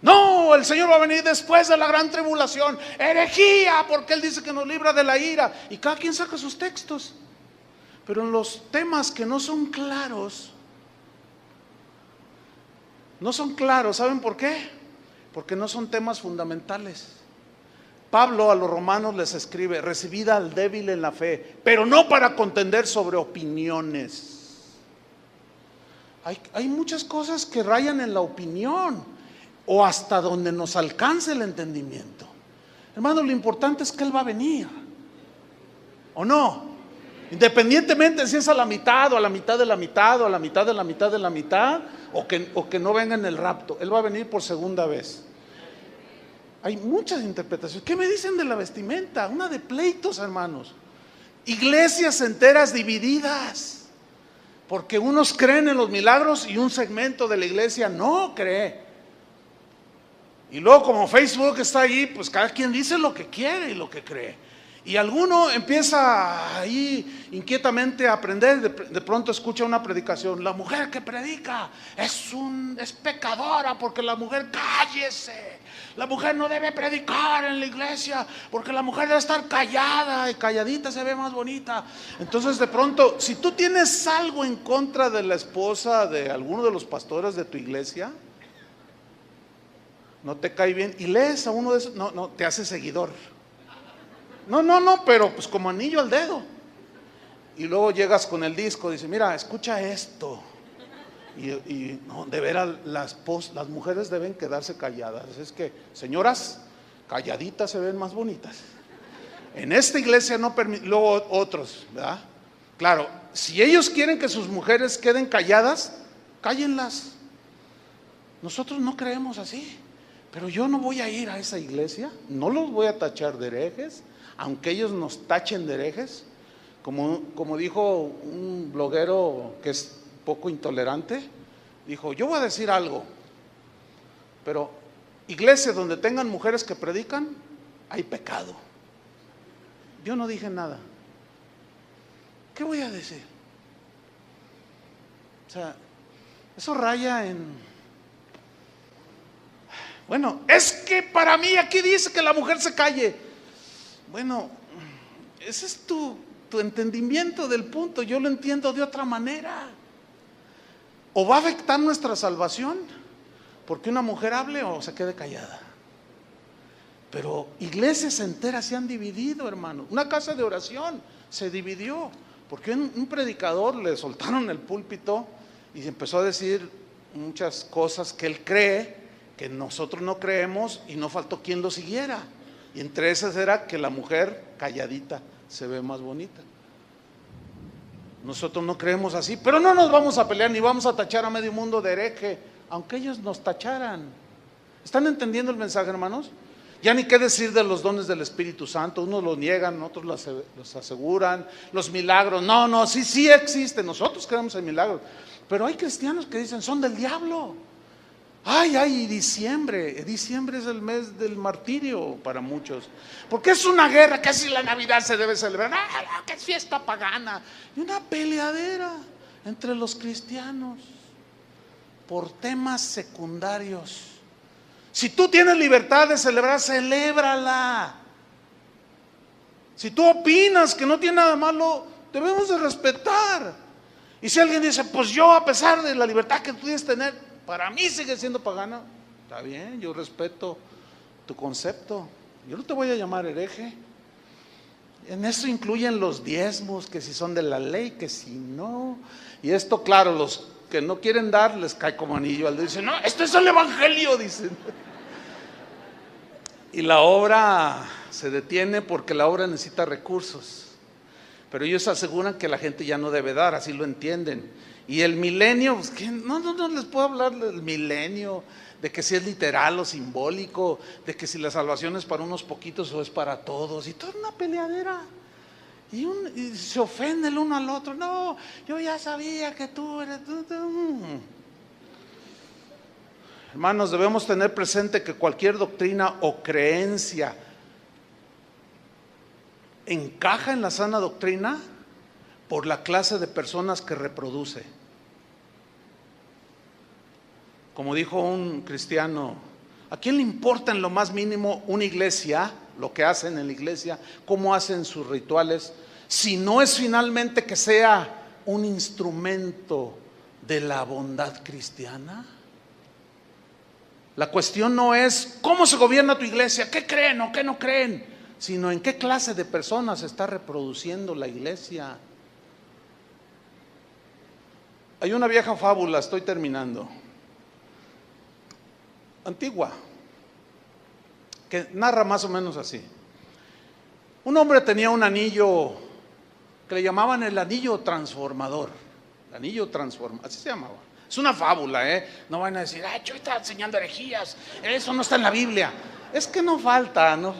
No, el Señor va a venir después de la gran tribulación. Herejía, porque Él dice que nos libra de la ira. Y cada quien saca sus textos. Pero en los temas que no son claros, ¿saben por qué? Porque no son temas fundamentales. Pablo a los romanos les escribe: recibid al débil en la fe, pero no para contender sobre opiniones. Hay muchas cosas que rayan en la opinión, o hasta donde nos alcance el entendimiento. Hermano, lo importante es que Él va a venir, ¿o no? Independientemente si es a la mitad, o a la mitad de la mitad, o a la mitad de la mitad de la mitad, o que no venga en el rapto, Él va a venir por segunda vez. Hay muchas interpretaciones. ¿Qué me dicen de la vestimenta? Una de pleitos, hermanos. Iglesias enteras divididas, porque unos creen en los milagros y un segmento de la iglesia no cree. Y luego, como Facebook está ahí, pues cada quien dice lo que quiere y lo que cree. Y alguno empieza ahí inquietamente a aprender. De pronto escucha una predicación: la mujer que predica es pecadora, porque la mujer, cállese, la mujer no debe predicar en la iglesia, porque la mujer debe estar callada, y calladita se ve más bonita. Entonces, de pronto, si tú tienes algo en contra de la esposa de alguno de los pastores de tu iglesia, no te cae bien y lees a uno de esos, no, te hace seguidor. No, pero pues como anillo al dedo. Y luego llegas con el disco, dice, mira, escucha esto. Y no, de veras las mujeres deben quedarse calladas. Es que, señoras, calladitas se ven más bonitas. En esta iglesia no permite, luego otros, ¿verdad? Claro, si ellos quieren que sus mujeres queden calladas, cállenlas. Nosotros no creemos así. Pero yo no voy a ir a esa iglesia, no los voy a tachar de herejes, aunque ellos nos tachen de herejes. Como dijo un bloguero que es poco intolerante, dijo, yo voy a decir algo, pero iglesias donde tengan mujeres que predican, hay pecado. Yo no dije nada. ¿Qué voy a decir? O sea, eso raya en... Bueno, es que para mí aquí dice que la mujer se calle. Bueno, ese es tu entendimiento del punto. Yo lo entiendo de otra manera. O va a afectar nuestra salvación porque una mujer hable o se quede callada. Pero iglesias enteras se han dividido, hermano. Una casa de oración se dividió porque un predicador le soltaron el púlpito y empezó a decir muchas cosas que él cree que nosotros no creemos, y no faltó quien lo siguiera. Y entre esas era que la mujer calladita se ve más bonita. Nosotros no creemos así, pero no nos vamos a pelear ni vamos a tachar a medio mundo de hereje, aunque ellos nos tacharan. ¿Están entendiendo el mensaje, hermanos? Ya ni qué decir de los dones del Espíritu Santo. Unos los niegan, otros los aseguran. Los milagros, no, sí existen. Nosotros creemos en milagros, pero hay cristianos que dicen son del diablo. Ay, diciembre es el mes del martirio para muchos, porque es una guerra, que si la Navidad se debe celebrar, que es fiesta pagana, y una peleadera entre los cristianos por temas secundarios. Si tú tienes libertad de celebrar, celébrala. Si tú opinas que no tiene nada malo, debemos de respetar. Y si alguien dice, pues yo, a pesar de la libertad que tú tienes tener, para mí sigue siendo pagana, está bien, yo respeto tu concepto. Yo no te voy a llamar hereje. En eso incluyen los diezmos, que si son de la ley, que si no. Y esto, claro, los que no quieren dar les cae como anillo al dedo. Dicen, no, esto es el evangelio, dicen. Y la obra se detiene porque la obra necesita recursos. Pero ellos aseguran que la gente ya no debe dar, así lo entienden. Y el milenio, pues, no les puedo hablar del milenio, de que si es literal o simbólico, de que si la salvación es para unos poquitos o es para todos, y toda una peleadera. Y se ofende el uno al otro. No, yo ya sabía que tú eres... Hermanos, debemos tener presente que cualquier doctrina o creencia encaja en la sana doctrina por la clase de personas que reproduce. Como dijo un cristiano, ¿a quién le importa en lo más mínimo una iglesia, lo que hacen en la iglesia, cómo hacen sus rituales, si no es finalmente que sea un instrumento de la bondad cristiana? La cuestión no es cómo se gobierna tu iglesia, qué creen o qué no creen, sino en qué clase de personas está reproduciendo la iglesia. Hay una vieja fábula, estoy terminando, antigua, que narra más o menos así. Un hombre tenía un anillo que le llamaban el anillo transformador. El anillo transformador, así se llamaba. Es una fábula, no van a decir, yo estaba enseñando herejías, eso no está en la Biblia. Es que no falta, ¿no?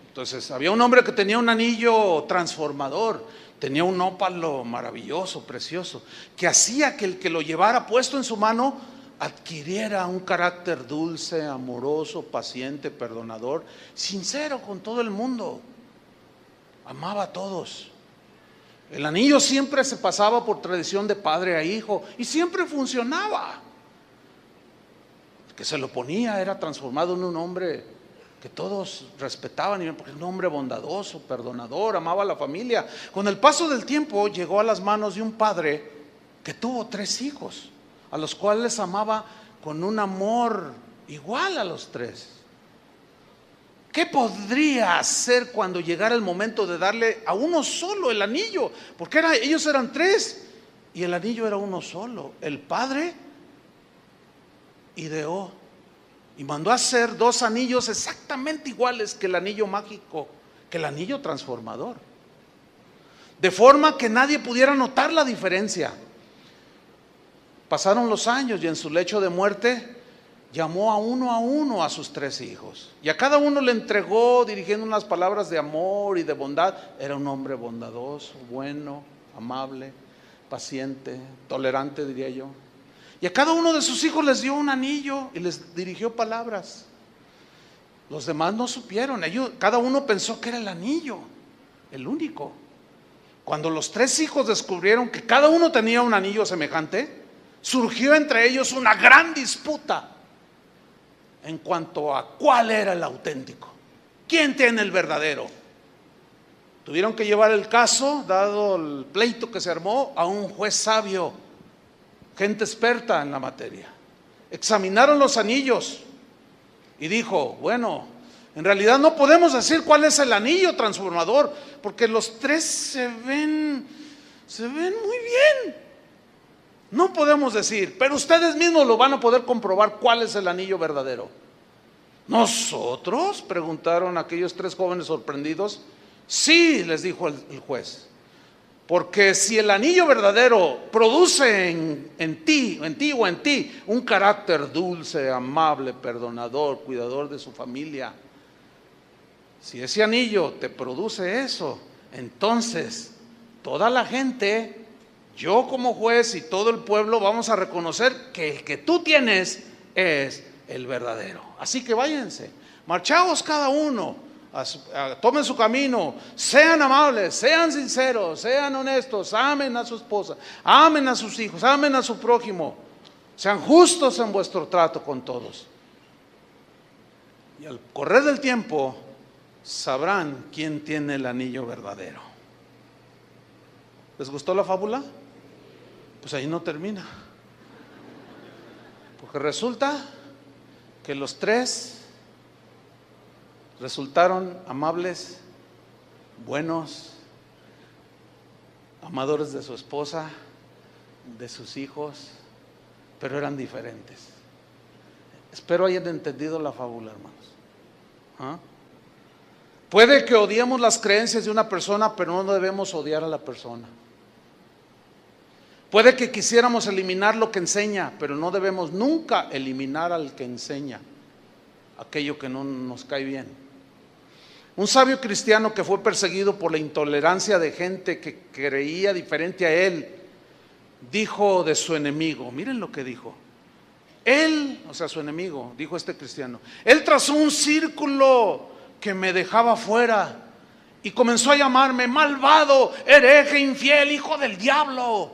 Entonces había un hombre que tenía un anillo transformador, tenía un ópalo maravilloso, precioso, que hacía que el que lo llevara puesto en su mano adquiriera un carácter dulce, amoroso, paciente, perdonador, sincero con todo el mundo. Amaba a todos. El anillo siempre se pasaba por tradición de padre a hijo y siempre funcionaba. El que se lo ponía era transformado en un hombre que todos respetaban, porque era un hombre bondadoso, perdonador, amaba a la familia. Con el paso del tiempo llegó a las manos de un padre que tuvo 3 hijos. a los cuales amaba con un amor igual a los tres. ¿Qué podría hacer cuando llegara el momento de darle a uno solo el anillo? Porque ellos eran tres y el anillo era uno solo. El Padre ideó y mandó a hacer dos anillos exactamente iguales que el anillo mágico, que el anillo transformador, de forma que nadie pudiera notar la diferencia. Pasaron los años y en su lecho de muerte llamó a uno a sus tres hijos, y a cada uno le entregó dirigiendo unas palabras de amor y de bondad. Era un hombre bondadoso, bueno, amable, paciente, tolerante, diría yo. Y a cada uno de sus hijos les dio un anillo y les dirigió palabras. Los demás no supieron, cada uno pensó que era el anillo, el único. Cuando los tres hijos descubrieron que cada uno tenía un anillo semejante, surgió entre ellos una gran disputa en cuanto a cuál era el auténtico, quién tiene el verdadero. Tuvieron que llevar el caso, dado el pleito que se armó, a un juez sabio, gente experta en la materia. Examinaron los anillos y dijo: bueno, en realidad no podemos decir cuál es el anillo transformador, porque los tres se ven muy bien. No podemos decir, pero ustedes mismos lo van a poder comprobar cuál es el anillo verdadero. ¿Nosotros?, preguntaron aquellos tres jóvenes sorprendidos. Sí, les dijo el juez, porque si el anillo verdadero produce en ti un carácter dulce, amable, perdonador, cuidador de su familia, si ese anillo te produce eso, entonces toda la gente, yo como juez y todo el pueblo, vamos a reconocer que el que tú tienes es el verdadero. Así que váyanse, marchaos cada uno, tomen su camino, sean amables, sean sinceros, sean honestos, amen a su esposa, amen a sus hijos, amen a su prójimo, sean justos en vuestro trato con todos. Y al correr del tiempo sabrán quién tiene el anillo verdadero. ¿Les gustó la fábula? Pues ahí no termina, porque resulta que los tres resultaron amables, buenos, amadores de su esposa, de sus hijos, pero eran diferentes. Espero hayan entendido la fábula, hermanos. Puede que odiemos las creencias de una persona, pero no debemos odiar a la persona. Puede que quisiéramos eliminar lo que enseña, pero no debemos nunca eliminar al que enseña aquello que no nos cae bien. Un sabio cristiano que fue perseguido por la intolerancia de gente que creía diferente a él, dijo de su enemigo, miren lo que dijo. Él, o sea, su enemigo, dijo este cristiano, él trazó un círculo que me dejaba fuera y comenzó a llamarme malvado, hereje, infiel, hijo del diablo.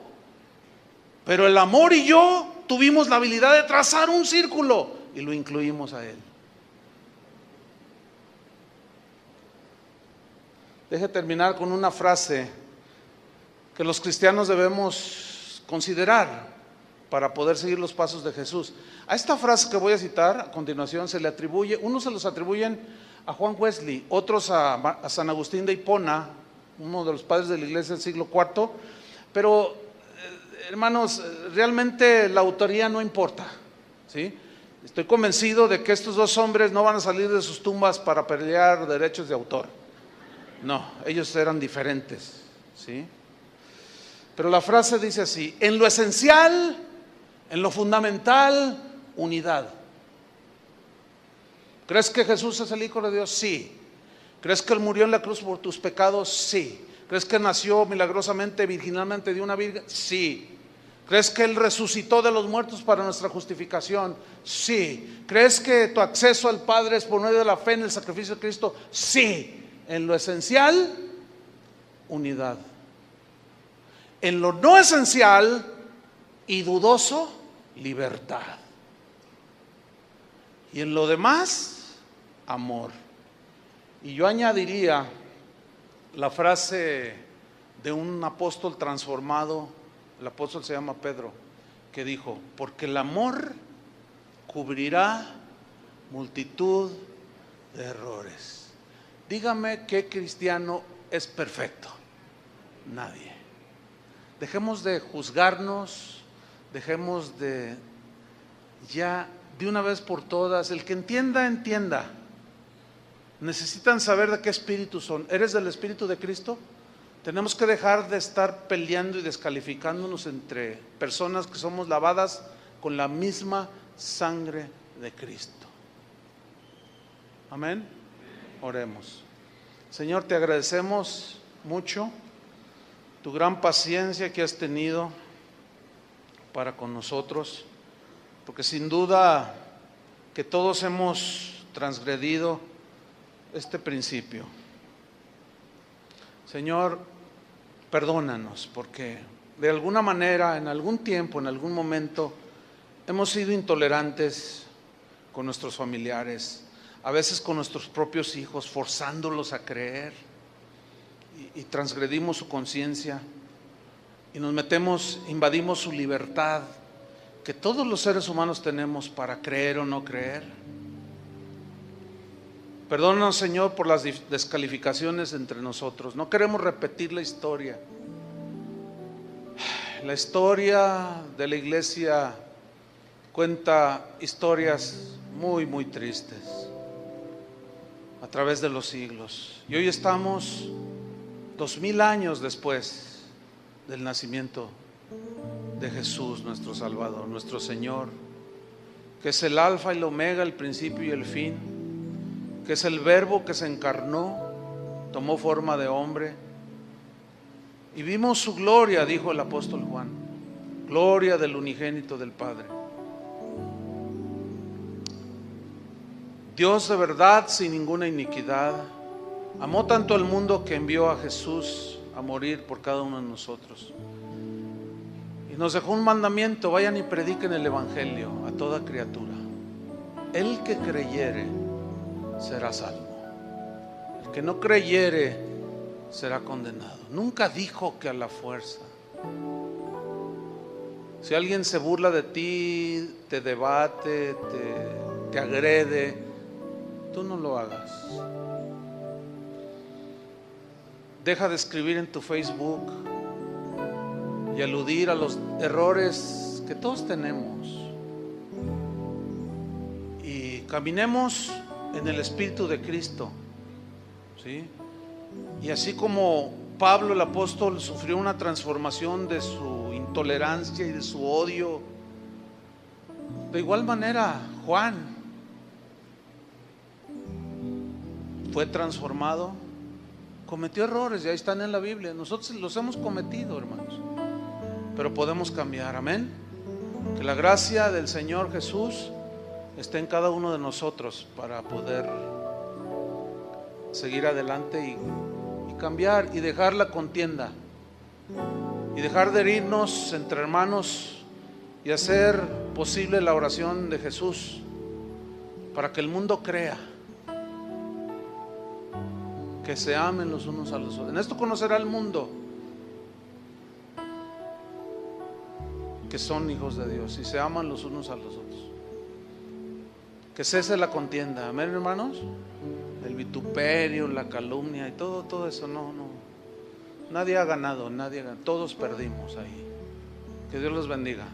Pero el amor y yo tuvimos la habilidad de trazar un círculo y lo incluimos a él. Deje terminar con una frase que los cristianos debemos considerar para poder seguir los pasos de Jesús. A esta frase que voy a citar a continuación se le atribuye, unos se los atribuyen a Juan Wesley, otros a San Agustín de Hipona, uno de los padres de la iglesia del siglo IV, pero hermanos, realmente la autoría no importa, ¿sí? Estoy convencido de que estos dos hombres no van a salir de sus tumbas para pelear derechos de autor. No, ellos eran diferentes, ¿sí? Pero la frase dice así: en lo esencial, en lo fundamental, unidad. ¿Crees que Jesús es el Hijo de Dios? Sí. ¿Crees que Él murió en la cruz por tus pecados? Sí. ¿Crees que nació milagrosamente, virginalmente de una virgen? Sí. ¿Crees que Él resucitó de los muertos para nuestra justificación? Sí. ¿Crees que tu acceso al Padre es por medio de la fe en el sacrificio de Cristo? Sí. En lo esencial, unidad. En lo no esencial y dudoso, libertad. Y en lo demás, amor. Y yo añadiría la frase de un apóstol transformado, el apóstol se llama Pedro, que dijo, porque el amor cubrirá multitud de errores. Dígame qué cristiano es perfecto. Nadie. Dejemos de juzgarnos, dejemos de ya de una vez por todas, el que entienda, entienda. Necesitan saber de qué espíritu son. ¿Eres del espíritu de Cristo? Tenemos que dejar de estar peleando y descalificándonos entre personas que somos lavadas con la misma sangre de Cristo. Amén. Oremos. Señor, te agradecemos mucho tu gran paciencia que has tenido para con nosotros, porque sin duda que todos hemos transgredido este principio. Señor, perdónanos, porque de alguna manera, en algún tiempo, en algún momento, hemos sido intolerantes con nuestros familiares, a veces con nuestros propios hijos, forzándolos a creer, y transgredimos su conciencia, y nos metemos, invadimos su libertad, que todos los seres humanos tenemos para creer o no creer. Perdónanos, Señor, por las descalificaciones entre nosotros. No queremos repetir la historia. La historia de la iglesia cuenta historias muy, muy tristes a través de los siglos. Y hoy estamos 2000 años después del nacimiento de Jesús, nuestro Salvador, nuestro Señor, que es el alfa y el omega, el principio y el fin, que es el verbo que se encarnó, tomó forma de hombre, y vimos su gloria, dijo el apóstol Juan, gloria del unigénito del Padre. Dios de verdad, sin ninguna iniquidad, amó tanto al mundo que envió a Jesús a morir por cada uno de nosotros. Y nos dejó un mandamiento: vayan y prediquen el evangelio a toda criatura. El que creyere será salvo, el que no creyere será condenado. Nunca dijo que a la fuerza. Si alguien se burla de ti, te debate, te agrede, tú no lo hagas. Deja de escribir en tu Facebook y aludir a los errores que todos tenemos, y caminemos en el Espíritu de Cristo, ¿sí? Y así como Pablo el apóstol sufrió una transformación de su intolerancia y de su odio, de igual manera Juan fue transformado, cometió errores y ahí están en la Biblia. Nosotros los hemos cometido, hermanos, pero podemos cambiar. Amén. Que la gracia del Señor Jesús esté en cada uno de nosotros para poder seguir adelante y cambiar y dejar la contienda y dejar de herirnos entre hermanos y hacer posible la oración de Jesús para que el mundo crea, que se amen los unos a los otros. En esto conocerá el mundo que son hijos de Dios y se aman los unos a los otros. Que cese la contienda, amén, hermanos. El vituperio, la calumnia y todo eso, no. Nadie ha ganado, todos perdimos ahí. Que Dios los bendiga.